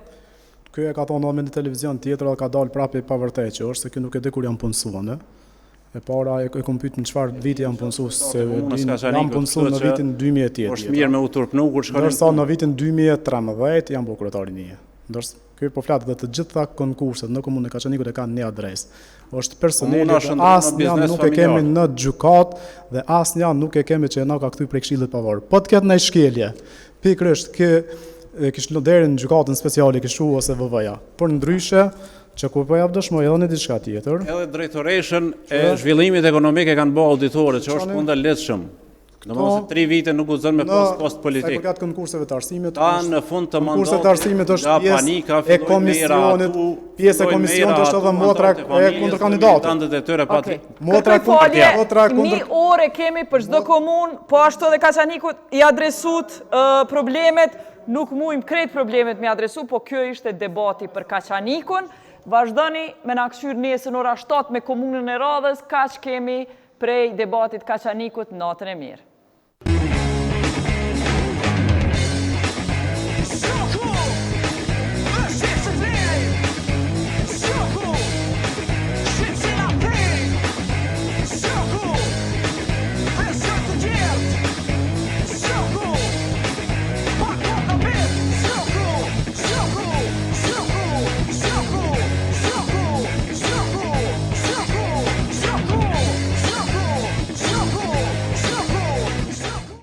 Ky e ka thonë në televizion tjetër dhe ka dalë prapë pa vërtet që është se ky nuk e di kur janë punësuar. E para e kom pyet në çfarë viti janë punësuar se janë punësuar në vitin 2010. Është mirë me u turpnu kur shkonin. Ndërsa në vitin 2013 janë bërë kryetari një. Ndërsa ky po flet dhe të gjitha konkurset në komunën e Kaçanikut e kanë një adresë. Është personeli dhe asnjë nuk e kemi në gjykat dhe asnjë nuk e kemi që na ka kthy prej këshillit pavarur. Po të ketë ndaj shkelje. Pikërisht kë kishte lënderin në gjykatën speciale kështu ose VV-ja. Por ndryshe që ku po jap dëshmoj edhe në diçka tjetër. Edhe drejtoreshën e zhvillimit ekonomik e kanë bërë auditorët, që është punë e lehtëshëm. Domethënë se 3 vite nuk guxon me post politik. Sa i përkat konkurseve të arsimit. Ta në fund të mandatit. Konkurset të arsimit është pjesë e komisionit, pjesë e komisionit është edhe motra e kundërkandidatit. motra një orë kemi për çdo komunë, po ashtu edhe Kaçanikut i adresut problemet, nuk mujmë krejt problemet me adresu, po kjo ishte debati për Kaçanikun. Vazhdoni me na këshyr nesër ora 7 me komunën e Radhës, kaq kemi prej debatit Kaçanikut, natën e mirë.